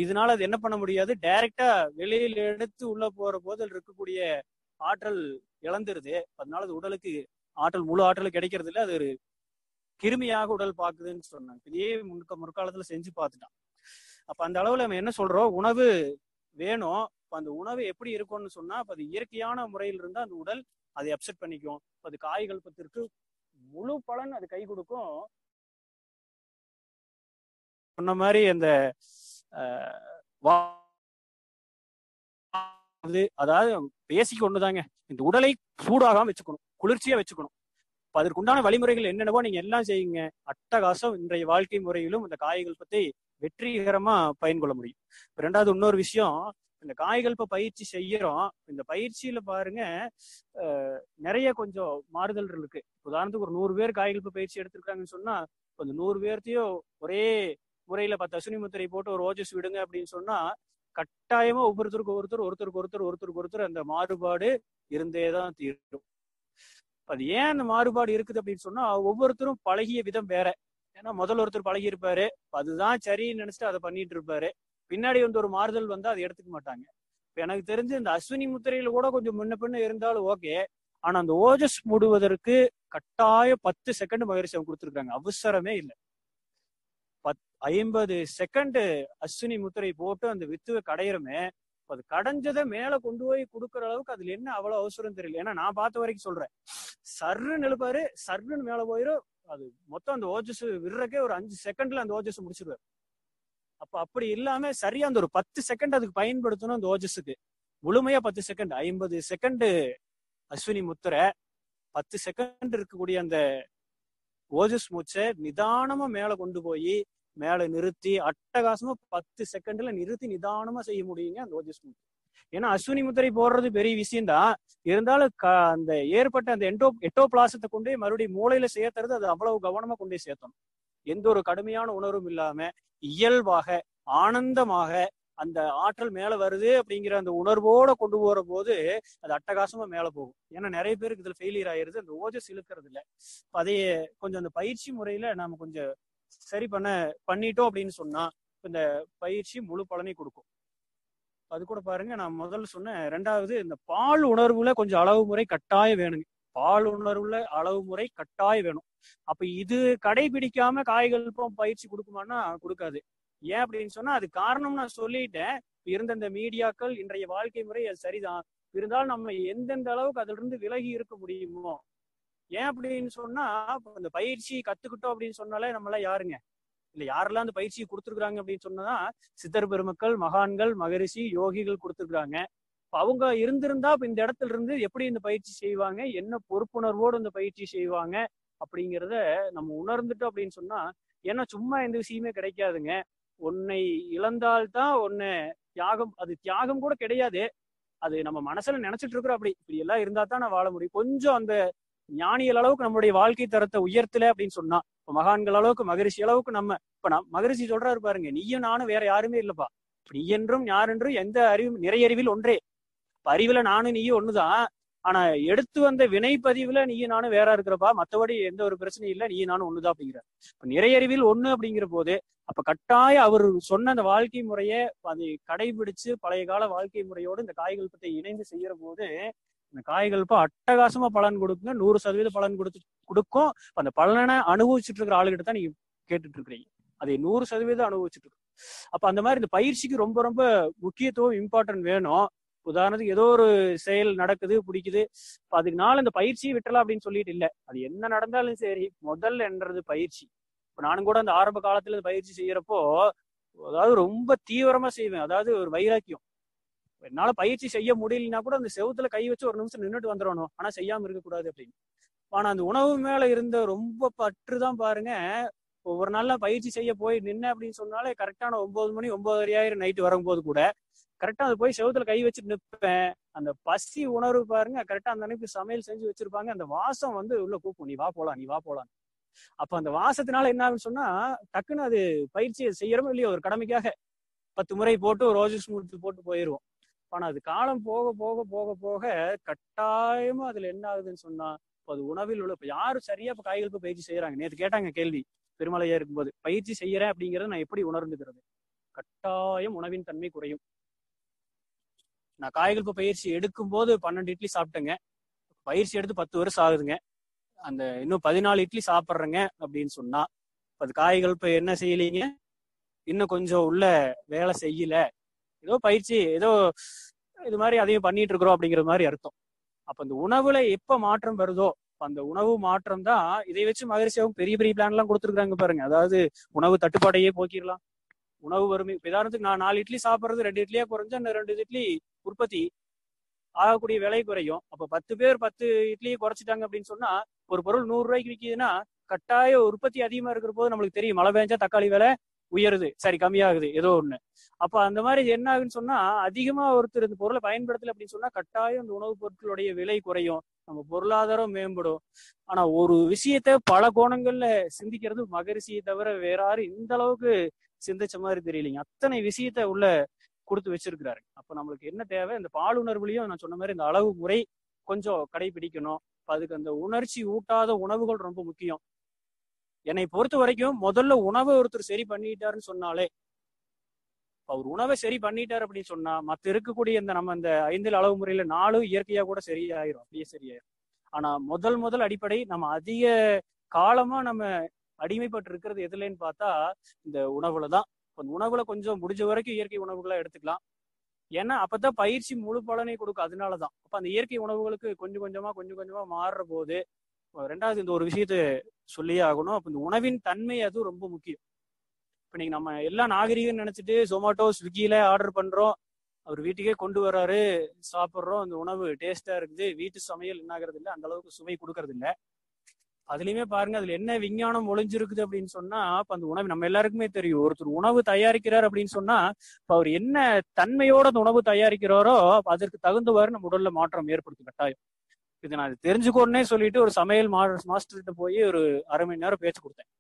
இதனால அது என்ன பண்ண முடியாது, டைரக்டா வெளியில எடுத்து உள்ள போற போது இருக்கக்கூடிய ஆற்றல் இழந்துருது. அதனால அது உடலுக்கு ஆற்றல், முழு ஆற்றல் கிடைக்கிறது இல்லை, அது ஒரு கிருமியாக உடல் பாக்குதுன்னு சொன்னாங்க. இதே முற்காலத்துல செஞ்சு பார்த்துட்டான். அப்ப அந்த அளவுல நம்ம என்ன சொல்றோம், உணவு வேணும். அந்த உணவு எப்படி இருக்கும்னு சொன்னா, அது இயற்கையான முறையில் இருந்தா அந்த உடல் அதை அப்செட் பண்ணிக்கும். அது காய்கல்பத்திற்கு முழு பலன் அது கை கொடுக்கும். சொன்ன மாதிரி அந்த அதாவது பேசிக் ஒண்ணுதாங்க, இந்த உடலை சூடாகாம வச்சுக்கணும், குளிர்ச்சியா வச்சுக்கணும். அதற்குண்டான வழிமுறைகள் என்னென்னவோ நீங்க எல்லாம் செய்யுங்க. அட்டகாசம். இன்றைய வாழ்க்கை முறையிலும் இந்த காய்கல்பத்தை வெற்றிகரமா பயன்கொள்ள முடியும். ரெண்டாவது இன்னொரு விஷயம், இந்த காய்கல்ப பயிற்சி செய்யறோம். இந்த பயிற்சியில பாருங்க நிறைய கொஞ்சம் மாறுதல் இருக்கு. உதாரணத்துக்கு ஒரு 100 பேர் காய்கல்ப பயிற்சி எடுத்திருக்காங்கன்னு சொன்னா, கொஞ்சம் 100 பேர்த்தையும் ஒரே முறையில 10 அசுனி முத்திரை போட்டு ஒரு ஓஜஸ் விடுங்க அப்படின்னு சொன்னா கட்டாயமா ஒருத்தருக்கு ஒருத்தர் அந்த மாறுபாடு இருந்தேதான் தீரும். அது ஏன் அந்த மாறுபாடு இருக்குது அப்படின்னு சொன்னா, ஒவ்வொருத்தரும் பழகிய விதம் வேற. ஏன்னா முதல்ல ஒருத்தர் பழகி இருப்பாரு, அதுதான் சரின்னு நினைச்சிட்டு அதை பண்ணிட்டு இருப்பாரு. பின்னாடி வந்து ஒரு மாறுதல் வந்தா அதை எடுத்துக்க மாட்டாங்க. இப்ப எனக்கு தெரிஞ்சு இந்த அஸ்வினி முத்திரையில கூட கொஞ்சம் முன்ன பின்ன இருந்தாலும் ஓகே. ஆனா அந்த ஓஜஸ் மூடுவதற்கு கட்டாயம் 10 செகண்ட் மகரிஷி அவங்க கொடுத்துருக்காங்க, அவசரமே இல்லை. 50 செகண்ட் அஸ்வினி முத்திரை போட்டு அந்த வித்துவை கடையிறமே, அது கடைஞ்சதை மேல கொண்டு போய் கொடுக்குற அளவுக்கு அதுல என்ன அவ்வளவு அவசரம் தெரியல. ஏன்னா நான் பார்த்த வரைக்கும் சொல்றேன், சர்ன்னு எழுப்பாரு, சர்ன்னு மேல போயிரும். அது மொத்தம் அந்த ஓஜஸ் விடுறக்கே ஒரு 5 செகண்ட்ல அந்த ஓஜஸ் முடிச்சிருவாரு. அப்ப அப்படி இல்லாம சரியா அந்த ஒரு 10 செகண்ட் அதுக்கு பயன்படுத்தணும். அந்த ஓஜஸுக்கு முழுமையா 10 செகண்ட், 50 செகண்ட் அஸ்வினி முத்திரை, 10 செகண்ட் இருக்கக்கூடிய அந்த ஓஜஸ் மூச்சை நிதானமா மேல கொண்டு போய் மேல நிறுத்தி அட்டகாசமா 10 செகண்ட்ல நிறுத்தி நிதானமா செய்ய முடியுங்க அந்த ஓஜஸ் மூர்த்தி. ஏன்னா அஸ்வினி முத்திரை போடுறது பெரிய விஷயம்தான், இருந்தாலும் அந்த ஏற்பட்ட அந்த எட்டோபிளாசத்தை கொண்டு மறுபடியும் மூளையில சேர்த்துறது அது அவ்வளவு கவனமா கொண்டு சேர்த்தணும். எந்த ஒரு கடுமையான உணர்வும் இல்லாம இயல்பாக ஆனந்தமாக அந்த ஆற்றல் மேல வருது அப்படிங்கிற அந்த உணர்வோட கொண்டு போற போது அது அட்டகாசமா மேல போகும். ஏன்னா நிறைய பேருக்கு இதுல ஃபெயிலியர் ஆயிருது, அந்த ஓஜஸ் இழுக்கிறது இல்லை. அதையே கொஞ்சம் அந்த பயிற்சி முறையில நாம கொஞ்சம் சரி பண்ணிட்டோம் அப்படின்னு சொன்னா இந்த பயிற்சி முழு பலனை கொடுக்கும். அது கூட பாருங்க, நான் முதல்ல சொன்னேன். ரெண்டாவது, இந்த பால் உணர்வுல கொஞ்சம் அளவு முறை கட்டாயம் வேணுங்க. பால் உணர்வுல அளவு முறை கட்டாயம் வேணும். அப்ப இது கடைபிடிக்காம காய்கள் பயிற்சி கொடுக்குமான்னா கொடுக்காது. ஏன் அப்படின்னு சொன்னா அது காரணம் நான் சொல்லிட்டேன். இருந்த இந்த மீடியாக்கள் இன்றைய வாழ்க்கை முறை அது சரிதான், இருந்தாலும் நம்ம எந்தெந்த அளவுக்கு அதுல இருந்து விலகி இருக்க முடியுமோ. ஏன் அப்படின்னு சொன்னா அந்த பயிற்சி கத்துக்கிட்டோம் அப்படின்னு சொன்னாலே நம்மள யாருங்க இல்ல, யாரெல்லாம் அந்த பயிற்சியை கொடுத்துருக்காங்க அப்படின்னு சொன்னா சித்தர் பெருமக்கள், மகான்கள், மகரிஷி, யோகிகள் கொடுத்துருக்காங்க. அவங்க இருந்திருந்தா இப்ப இந்த இடத்துல இருந்து எப்படி இந்த பயிற்சி செய்வாங்க, என்ன பொறுப்புணர்வோடு இந்த பயிற்சி செய்வாங்க அப்படிங்கிறத நம்ம உணர்ந்துட்டோம் அப்படின்னு சொன்னா. ஏன்னா சும்மா எந்த விஷயமே கிடைக்காதுங்க. உன்னை இழந்தால்தான் உன்னை தியாகம், அது தியாகம் கூட கிடையாது, அது நம்ம மனசுல நினைச்சிட்டு இருக்கிறோம். அப்படி இப்படி எல்லாம் இருந்தா தான் நான் வாழ முடியும். கொஞ்சம் அந்த ஞானிகள் அளவுக்கு நம்மளுடைய வாழ்க்கை தரத்தை உயர்த்தல அப்படின்னு சொன்னா, இப்ப மகான்கள் அளவுக்கு, மகரிஷி அளவுக்கு நம்ம இப்ப மகரிஷி சொல்றாரு பாருங்க, நீயும் நானும் வேற யாருமே இல்லப்பா, நீ என்றும் யார் என்றும் எந்த அறிவும் நிறையறிவில் ஒன்றே. அறிவுல நானும் நீயும் ஒண்ணுதான், ஆனா எடுத்து வந்த வினை பதிவுல நீயும் நானும் வேற இருக்கிறப்பா, மற்றபடி எந்த ஒரு பிரச்சனையும் இல்லை, நீயும் நானும் ஒண்ணுதான் அப்படிங்கிற. இப்ப நிறையறிவில் ஒண்ணு அப்படிங்கிற போது அப்ப கட்டாயம் அவர் சொன்ன அந்த வாழ்க்கை முறையை அதை கடைபிடிச்சு பழைய கால வாழ்க்கை முறையோடு இந்த காய்கல்பத்தை இணைந்து செய்யற போது இந்த காய்கல்பம் அட்டகாசமா பலன் கொடுக்குங்க. 100% பலன் கொடுக்கும். அந்த பலனை அனுபவிச்சுட்டு இருக்கிற ஆளுகிட்ட தான் நீங்க கேட்டுட்டு இருக்கிறீங்க, அதை 100% அனுபவிச்சுட்டு இருக்கு. அப்ப அந்த மாதிரி இந்த பயிற்சிக்கு ரொம்ப ரொம்ப முக்கியத்துவம், இம்பார்ட்டன்ட் வேணும். உதாரணத்துக்கு ஏதோ ஒரு செயல் நடக்குது, பிடிக்குது, அதுக்குனால இந்த பயிற்சியை விட்டலாம் அப்படின்னு சொல்லிட்டு இல்லை. அது என்ன நடந்தாலும் சரி, முதல்ல என்றது பயிற்சி. இப்ப நானும் கூட அந்த ஆரம்ப காலத்துல பயிற்சி செய்யறப்போ அதாவது ரொம்ப தீவிரமா செய்வேன். அதாவது ஒரு வைராக்கியம், என்னால பயிற்சி செய்ய முடியலன்னா கூட அந்த செவுத்துல கை வச்சு ஒரு நிமிஷம் நின்றுட்டு வந்துடணும், ஆனா செய்யாம இருக்கக்கூடாது அப்படின்னு. ஆனா அந்த உணவு மேல இருந்த ரொம்ப பற்றுதான் பாருங்க. ஒவ்வொரு நாள்ல பயிற்சி செய்ய போய் நின்ன அப்படின்னு சொன்னாலே கரெக்டான 9 மணி 9:30 நைட்டு வரும்போது கூட கரெக்டா அது போய் செவுத்துல கை வச்சு நிற்பேன். அந்த பசி உணர்வு பாருங்க, கரெக்டா அந்த அன்னைக்கு சமையல் செஞ்சு வச்சிருப்பாங்க, அந்த வாசம் வந்து உள்ள கூப்பிடும், நீ வா போலாம், நீ வா போலாம். அப்ப அந்த வாசத்தினால என்ன ஆகுன்னு சொன்னா டக்குன்னு அது பயிற்சியை செய்யறோமோ இல்லையோ ஒரு கடமைக்காக 10 முறை போட்டு ஒரு ரோஜஸ் மூர்த்தி போட்டு போயிடுவோம். ஆனா அது காலம் போக போக போக போக கட்டாயமா அதுல என்ன ஆகுதுன்னு சொன்னா அது உணவில் உள்ள. இப்ப யாரும் சரியா இப்ப காய்கல்ப பயிற்சி செய்யறாங்க? நேற்று கேட்டாங்க கேள்வி பெருமலையா இருக்கும்போது, பயிற்சி செய்யறேன் அப்படிங்கறத நான் எப்படி உணர்ந்துக்கிறது? கட்டாயம் உணவின் தன்மை குறையும். நான் காய்கல்ப பயிற்சி எடுக்கும் போது 12 இட்லி சாப்பிட்டேங்க, பயிற்சி எடுத்து 10 வருஷம் ஆகுதுங்க, அந்த இன்னும் 14 இட்லி சாப்பிட்றேங்க அப்படின்னு சொன்னா அது காய்கல்ப என்ன செய்யலீங்க, இன்னும் கொஞ்சம் உள்ள வேலை செய்யல, ஏதோ பயிற்சி ஏதோ இது மாதிரி அதையும் பண்ணிட்டு இருக்கிறோம் அப்படிங்கிற மாதிரி அர்த்தம். அப்ப இந்த உணவுல எப்ப மாற்றம் வருதோ அந்த உணவு மாற்றம் தான். இதை வச்சு மகரிஷியாவும் பெரிய பெரிய பிளான் எல்லாம் கொடுத்துருக்காங்க பாருங்க. அதாவது உணவு தட்டுப்பாடையே போக்கிடலாம், உணவு வறுமை. உதாரணத்துக்கு நான் 4 இட்லி சாப்பிட்றது 2 இட்லியா குறைஞ்சா அந்த 2 இட்லி உற்பத்தி ஆகக்கூடிய விலை குறையும். அப்ப 10 பேர் 10 இட்லியை குறைச்சிட்டாங்க அப்படின்னு சொன்னா ஒரு பொருள் 100 ரூபாய்க்கு விற்கிதுன்னா கட்டாய உற்பத்தி அதிகமா இருக்கிற போது நம்மளுக்கு தெரியும், மழை பெஞ்சா தக்காளி விலை உயருது, சரி கம்மியாகுது ஏதோ ஒண்ணு. அப்ப அந்த மாதிரி என்ன ஆகுன்னு சொன்னா அதிகமா ஒருத்தர் இந்த பொருளை பயன்படுத்தல அப்படின்னு சொன்னா கட்டாயம் இந்த உணவுப் பொருட்களுடைய விலை குறையும், நம்ம பொருளாதாரம் மேம்படும். ஆனா ஒரு விஷயத்த பல கோணங்கள்ல சிந்திக்கிறது மகரிஷியை தவிர வேற யாரும் இந்த அளவுக்கு சிந்திச்ச மாதிரி தெரியலைங்க. அத்தனை விஷயத்த உள்ள கொடுத்து வச்சிருக்கிறாரு. அப்ப நம்மளுக்கு என்ன தேவை, இந்த பாலுணர்வுலையும் நான் சொன்ன மாதிரி இந்த அளவு முறை கொஞ்சம் கடைபிடிக்கணும். அதுக்கு அந்த உணர்ச்சி ஊட்டாத உணவுகள் ரொம்ப முக்கியம். என்னை பொறுத்த வரைக்கும் முதல்ல உணவை ஒருத்தர் சரி பண்ணிட்டாருன்னு சொன்னாலே, அவர் உணவை சரி பண்ணிட்டாரு அப்படின்னு சொன்னா மத்த இருக்கக்கூடிய இந்த நம்ம இந்த 5 அளவு முறையில 4 இயற்கையா கூட சரியாயிரும், அப்படியே சரியாயிரும். ஆனா முதல் அடிப்படை நம்ம அதிக காலமா நம்ம அடிமைப்பட்டு இருக்கிறது எதுலன்னு பார்த்தா இந்த உணவுலதான். உணவுல கொஞ்சம் முடிஞ்ச வரைக்கும் இயற்கை உணவுகளை எடுத்துக்கலாம், ஏன்னா அப்பதான் பயிற்சி முழு பலனை கொடுக்கும். அதனாலதான் அப்ப அந்த இயற்கை உணவுகளுக்கு கொஞ்சம் கொஞ்சமா மாறுற போது. ரெண்டாவது இந்த ஒரு விஷயத்த சொல்லியே ஆகணும், அப்ப இந்த உணவின் தன்மை அது ரொம்ப முக்கியம். இப்ப நீங்க நம்ம எல்லாம் நாகரீகம் நினைச்சிட்டு ஜொமேட்டோ ஸ்விக்கியில ஆர்டர் பண்றோம், அவர் வீட்டுக்கே கொண்டு வர்றாரு, சாப்பிட்றோம், அந்த உணவு டேஸ்டா இருக்குது, வீட்டு சமையல் என்ன ஆகுறது இல்லை, அந்த அளவுக்கு சுவை கொடுக்கறது இல்லை. அதுலயுமே பாருங்க அதுல என்ன விஞ்ஞானம் ஒளிஞ்சிருக்குது அப்படின்னு சொன்னா, அப்ப அந்த உணவு நம்ம எல்லாருக்குமே தெரியும். ஒருத்தர் உணவு தயாரிக்கிறார் அப்படின்னு சொன்னா, இப்ப அவர் என்ன தன்மையோட அந்த உணவு தயாரிக்கிறாரோ அதற்கு தகுந்தவாறு நம்ம உடல்ல மாற்றம் ஏற்படுத்தும் கட்டாயம். இது நான் தெரிஞ்சுக்கோன்னே சொல்லிட்டு ஒரு சமையல் மாஸ்டர்கிட்ட போய் ஒரு அரை மணி நேரம் பேச்சு கொடுத்தேன்.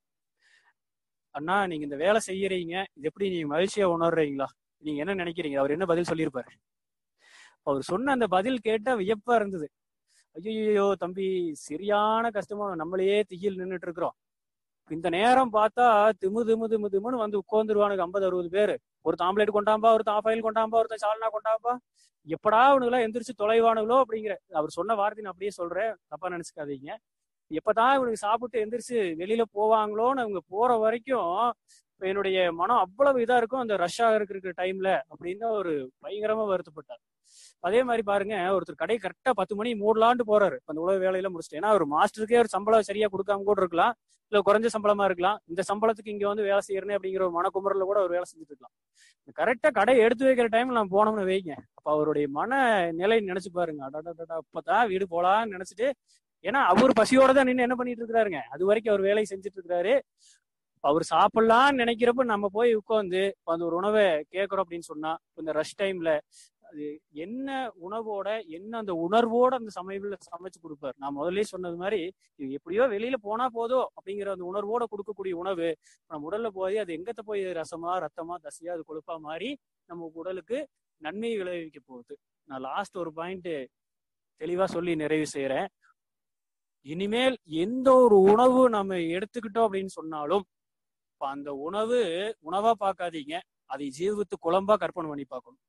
அண்ணா, நீங்க இந்த வேலை செய்யறீங்க, இது எப்படி நீங்க மகிழ்ச்சியா உணர்றீங்களா, நீங்க என்ன நினைக்கிறீங்க? அவர் என்ன பதில் சொல்லியிருப்பாரு? அவர் சொன்ன அந்த பதில் கேட்டா வியப்பா இருந்தது. ஐயோ தம்பி, சரியான கஷ்டமா, நம்மளையே திகில் நின்றுட்டு இருக்கிறோம். இந்த நேரம் பார்த்தா திமு திமு திமு திமுன்னு வந்து உட்காந்துருவானுங்க 50-60 பேரு. ஒருத்தன் ஆம்லேட் கொண்டாம்பா, ஒருத்தன் ஆஃபாயில் கொண்டாம்பா, ஒருத்தன் சால்னா கொண்டாம்பா. எப்படா அவனுங்களா எந்திரிச்சு தொலைவானுங்களோ அப்படிங்கிற அவர் சொன்ன வார்த்தை நான் அப்படியே சொல்றேன், தப்பா நினைச்சுக்காதீங்க. எப்பதான் இவனுக்கு சாப்பிட்டு எந்திரிச்சு வெளியில போவாங்களோன்னு அவங்க போற வரைக்கும் என்னுடைய மனம் அவ்வளவு இதா இருக்கும் அந்த ரஷ்ஷா இருக்கிற டைம்ல அப்படின்னு ஒரு பயங்கரமா வருத்தப்பட்டார். அதே மாதிரி பாருங்க, ஒருத்தர் கடை கரெக்டா 10 மணி மூடலான்னு போறாரு அந்த உழவு வேலையில முடிச்சுட்டு. ஏன்னா ஒரு மாஸ்டருக்கே ஒரு சம்பளம் சரியா கொடுக்காம கூட இருக்கலாம், இல்ல குறைஞ்ச சம்பளமா இருக்கலாம். இந்த சம்பளத்துக்கு இங்க வந்து வேலை செய்யறேன் அப்படிங்கிற ஒரு மனக்குமுறல கூட அவர் வேலை செஞ்சுட்டு இருக்கலாம். கரெக்டா கடை எடுத்து வைக்கிற டைம்ல நம்ம போனோம்னு வைங்க, அப்ப அவருடைய மன நிலை நினைச்சு பாருங்க. அடடா, அப்பதான் வீடு போலான்னு நினைச்சிட்டு, ஏன்னா அவர் பசியோட தான் நின்று என்ன பண்ணிட்டு இருக்கிறாருங்க, அது வரைக்கும் அவர் வேலையை செஞ்சுட்டு இருக்கிறாரு. அவர் சாப்பிடலாம்னு நினைக்கிறப்ப நம்ம போய் உட்காந்து அந்த ஒரு உணவை கேட்கறோம் அப்படின்னு சொன்னா, இந்த ரஷ் டைம்ல அது என்ன உணவோட என்ன அந்த உணர்வோட அந்த சமையல்ல சமைச்சு கொடுப்பாரு. நான் முதல்ல சொன்னது மாதிரி இது எப்படியோ வெளியில போனா போதும் அப்படிங்கிற அந்த உணர்வோட கொடுக்கக்கூடிய உணவு நம்ம உடல்ல போய் அது எங்கத்த போய் ரசமா ரத்தமா தசையா அது கொழுப்பா மாறி நம்ம உடலுக்கு நன்மை விளைவிக்க போகுது. நான் லாஸ்ட் ஒரு பாயிண்ட் தெளிவா சொல்லி நிறைவு செய்யறேன். இனிமேல் எந்த ஒரு உணவு நம்ம எடுத்துக்கிட்டோம் அப்படின்னு சொன்னாலும் அந்த உணவு உணவா பார்க்காதீங்க, அதை ஜீவித்து குழம்பா கற்பனை பண்ணி பார்க்கணும்.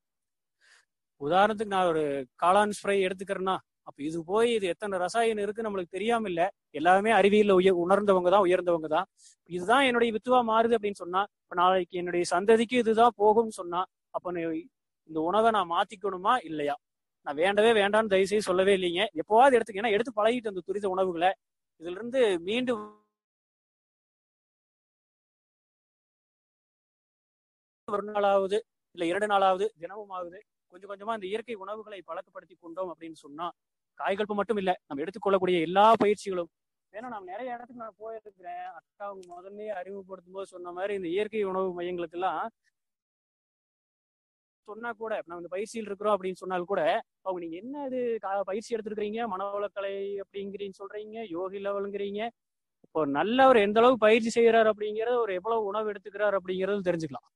உதாரணத்துக்கு நான் ஒரு காளான் ஃப்ரை எடுத்துக்கிறேன்னா, அப்ப இது போய் இது எத்தனை ரசாயனம் இருக்கு நம்மளுக்கு தெரியாம இல்ல, எல்லாமே அறிவியல் உணர்ந்தவங்க தான், உயர்ந்தவங்க தான். இதுதான் என்னுடைய வித்துவா மாறுது அப்படின்னு சொன்னா, இப்ப நாளைக்கு என்னுடைய சந்ததிக்கு இதுதான் போகும்னு சொன்னா, அப்ப இந்த உணவை நான் மாத்திக்கணுமா இல்லையா? நான் வேண்டவே வேண்டான்னு தயவுசெய்து சொல்லவே இல்லைங்க. எப்போவாது எடுத்துக்க, ஏன்னா எடுத்து பழகிட்டு அந்த துரித உணவுகளை இதுல இருந்து மீண்டும் ஒரு நாளாவது இல்ல 2 நாளாவது தினமும் ஆகுது கொஞ்சம் கொஞ்சமா இந்த இயற்கை உணவுகளை பழக்கப்படுத்தி கொண்டோம் அப்படின்னு சொன்னா, காய்கல்பம் மட்டும் இல்ல, நம்ம எடுத்துக்கொள்ளக்கூடிய எல்லா பயிற்சிகளும். ஏன்னா நான் நிறைய இடத்துக்கு நான் போயிருக்கிறேன். அக்கா அவங்க முதல்ல அறிமுகப்படுத்தும் போது சொன்ன மாதிரி இந்த இயற்கை உணவு மையங்களுக்கு எல்லாம் சொன்னா கூட, நம்ம இந்த பயிற்சியில் இருக்கிறோம் அப்படின்னு சொன்னால் கூட அவங்க நீங்க என்ன இது பயிற்சி எடுத்துருக்கீங்க, மனவளக்கலை அப்படிங்கிறீங்க சொல்றீங்க, யோகி லெவலுங்கிறீங்க. இப்போ நல்லவர் எந்த அளவு பயிற்சி செய்யறாரு அப்படிங்கறது, ஒரு எவ்வளவு உணவு எடுத்துக்கிறார் அப்படிங்கறது தெரிஞ்சுக்கலாம்.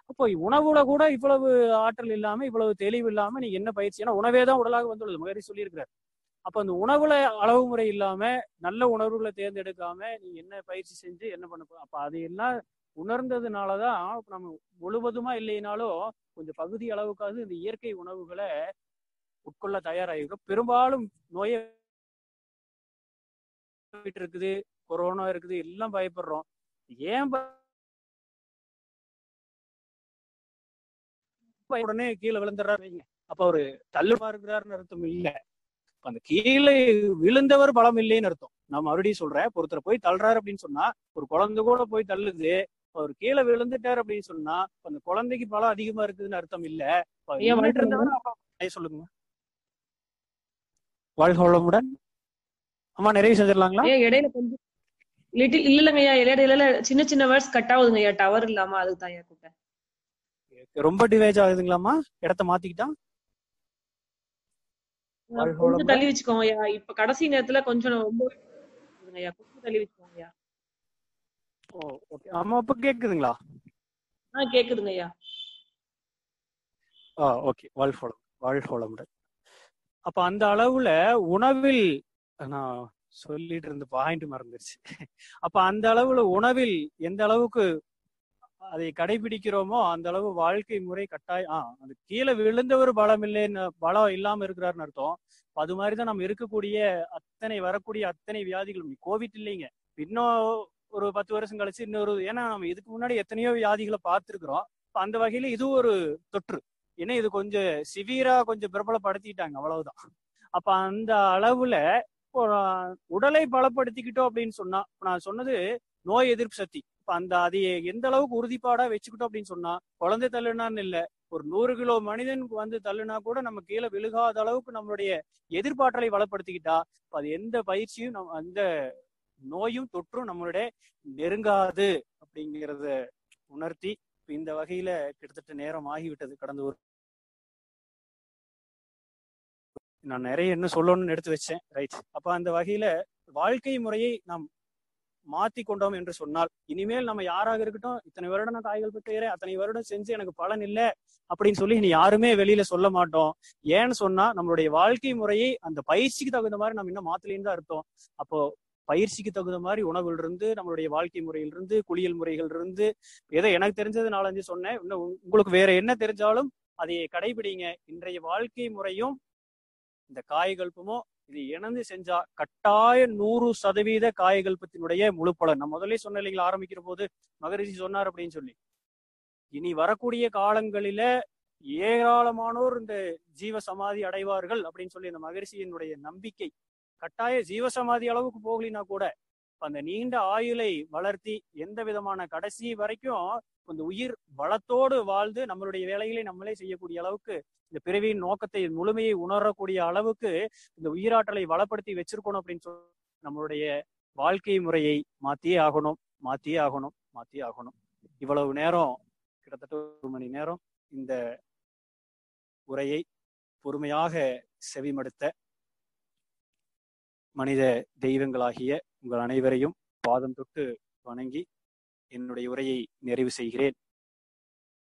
அப்போ உணவுல கூட இவ்வளவு ஆற்றல் இல்லாம இவ்வளவு தெளிவு இல்லாம நீங்க என்ன பயிற்சி, ஏன்னா உணவே தான் உடலாக வந்துள்ளது முகரி சொல்லியிருக்கிறார். அப்ப அந்த உணவுல அளவு முறை இல்லாம நல்ல உணர்வுகளை தேர்ந்தெடுக்காம நீங்க என்ன பயிற்சி செஞ்சு என்ன பண்ண போறோம்? அப்ப அது எல்லாம் உணர்ந்ததுனாலதான் நம்ம முழுவதுமா இல்லைனாலும் கொஞ்சம் பகுதி அளவுக்காவது இந்த இயற்கை உணவுகளை உட்கொள்ள தயாராகிருக்கும். பெரும்பாலும் நோயை இருக்குது, கொரோனா இருக்குது, எல்லாம் பயப்படுறோம். ஏன் உடனே கீழே விழுந்துடுறாரு? அப்ப அவரு தள்ளுமா இருக்கிறாருன்னு அர்த்தம் இல்ல, அந்த கீழே விழுந்தவர் பலம் இல்லைன்னு அர்த்தம். நான் மறுபடியும் சொல்றேன், ஒருத்தர் போய் தள்ளுறாரு அப்படின்னு சொன்னா, ஒரு குழந்தை கூட போய் தள்ளுது, அவர் கீழே விழுந்துட்டாரு அப்படின்னு சொன்னா அந்த குழந்தைக்கு பலம் அதிகமா இருக்குதுன்னு அர்த்தம் இல்ல. சொல்லுங்க. வாழ்க வளமுடன். அம்மா நிறைய செஞ்சிடலாங்களா? இடையில கொஞ்சம் லிட்டில் இல்லைங்கய்யா, இடையில சின்ன சின்ன வேர்ட்ஸ் கட் ஆகுதுங்கய்யா, டவர் இல்லாம. அதுக்கு தான் கூப்பிட்டேன். ரொம்ப டிவைஸ் ஆகுதுங்களாமா? இடத்த மாத்திக்கிட்டா கொஞ்சம் தள்ளி வச்சுக்கோங்கய்யா. இப்ப கடைசி நேரத்துல கொஞ்சம் ரொம்ப கொஞ்சம் தள்ளி வச்சுக்கோங்கய்யா. ஓகே. அம்மா இப்ப கேக்குதுங்களா? கேக்குதுங்கய்யா. ஓகே. வாழ்க வளமுடன். அப்ப அந்த அளவுல உணவில் நான் சொல்லிட்டு இருந்த பாயிண்ட் மறந்துருச்சு. அப்ப அந்த அளவுல உணவில் எந்த அளவுக்கு அதை கடைபிடிக்கிறோமோ அந்த அளவு வாழ்க்கை முறை கட்டாயம். அது கீழே விழுந்தவர் பலம் இல்லைன்னு, பலம் இல்லாம இருக்கிறாருன்னு அர்த்தம். அது மாதிரிதான் நம்ம இருக்கக்கூடிய வரக்கூடிய அத்தனை வியாதிகள். கோவிட் இல்லைங்க, இன்னும் ஒரு 10 வருஷம் கழிச்சு இன்னொரு, ஏன்னா நம்ம இதுக்கு முன்னாடி எத்தனையோ வியாதிகளை பார்த்துருக்கிறோம். அந்த வகையில இது ஒரு தொற்று. ஏன்னா இது கொஞ்சம் சிவியரா கொஞ்சம் பிரபலப்படுத்திட்டாங்க, அவ்வளவுதான். அப்ப அந்த அளவுல உடலை பலப்படுத்திக்கிட்டோம் அப்படின்னு சொன்னா, நான் சொன்னது நோய் எதிர்ப்பு சக்தி. அந்த அதை எந்த அளவுக்கு உறுதிப்பாடா வச்சுக்கிட்டோம் அப்படின்னு சொன்னா, குழந்தை தள்ளுனான்னு இல்ல, ஒரு 100 கிலோ மனிதன் வந்து தள்ளுனா கூட நம்ம கீழே விழுகாத அளவுக்கு நம்மளுடைய எதிர்ப்பாற்றலை வளப்படுத்திக்கிட்டா, அது எந்த பயிற்சியும் அந்த நோயும் தொற்றும் நம்மளுடைய நெருங்காது அப்படிங்கிறத உணர்த்தி இந்த வகையில கிட்டத்தட்ட நேரம் ஆகிவிட்டது. கடந்த ஒரு நான் நிறைய என்ன சொல்லணும்னு எடுத்து வச்சேன். ரைட். அப்ப அந்த வகையில வாழ்க்கை முறையை நாம் மாத்தி கொண்டோம் என்று சொன்னால், இனிமேல் நம்ம யாராக இருக்கட்டும், இத்தனை வருடம் நான் காய்கள் பற்றுகிறேன், அத்தனை வருடம் செஞ்சு எனக்கு பலன் இல்லை அப்படின்னு சொல்லி இனி யாருமே வெளியில சொல்ல மாட்டோம். ஏன்னு சொன்னா நம்மளுடைய வாழ்க்கை முறையை அந்த பயிற்சிக்கு தகுந்த மாதிரி நம்ம இன்னும் மாத்தலேன்னு தான் அர்த்தம். அப்போ பயிற்சிக்கு தகுந்த மாதிரி உணவுல இருந்து, நம்மளுடைய வாழ்க்கை முறையிலிருந்து, குளியல் முறைகள் இருந்து, ஏதோ எனக்கு தெரிஞ்சது 4-5 சொன்னேன். இன்னும் உங்களுக்கு வேற என்ன தெரிஞ்சாலும் அதை கடைபிடிங்க. இன்றைய வாழ்க்கை முறையும் இந்த காயகல்பமும் இது இணைந்து செஞ்சா கட்டாய 100% காயகல்பத்தினுடைய முழு பலன். நான் முதல்ல சொன்ன இல்லைங்களா, ஆரம்பிக்கிற போது மகரிஷி சொன்னார் அப்படின்னு சொல்லி, இனி வரக்கூடிய காலங்களில ஏராளமானோர் இந்த ஜீவ சமாதி அடைவார்கள் அப்படின்னு சொல்லி இந்த மகரிஷியினுடைய நம்பிக்கை. கட்டாய ஜீவசமாதி அளவுக்கு போகலினா கூட அந்த நீண்ட ஆயுளை வளர்த்தி எந்த விதமான கடைசி வரைக்கும் இந்த உயிர் வளத்தோடு வாழ்ந்து நம்மளுடைய வேலைகளை நம்மளே செய்யக்கூடிய அளவுக்கு, இந்த பிறவியின் நோக்கத்தை முழுமையை உணரக்கூடிய அளவுக்கு இந்த உயிராற்றலை வளப்படுத்தி வச்சிருக்கணும் அப்படின்னு சொல்லி நம்மளுடைய வாழ்க்கை முறையை மாத்தியே ஆகணும். இவ்வளவு நேரம், கிட்டத்தட்ட 1 மணி நேரம் இந்த உரையை பொறுமையாக செவிமடுத்த மனித தெய்வங்களாகிய உங்கள் அனைவரையும் பாதம் தொட்டு வணங்கி என்னுடைய உரையை நிறைவு செய்கிறேன்.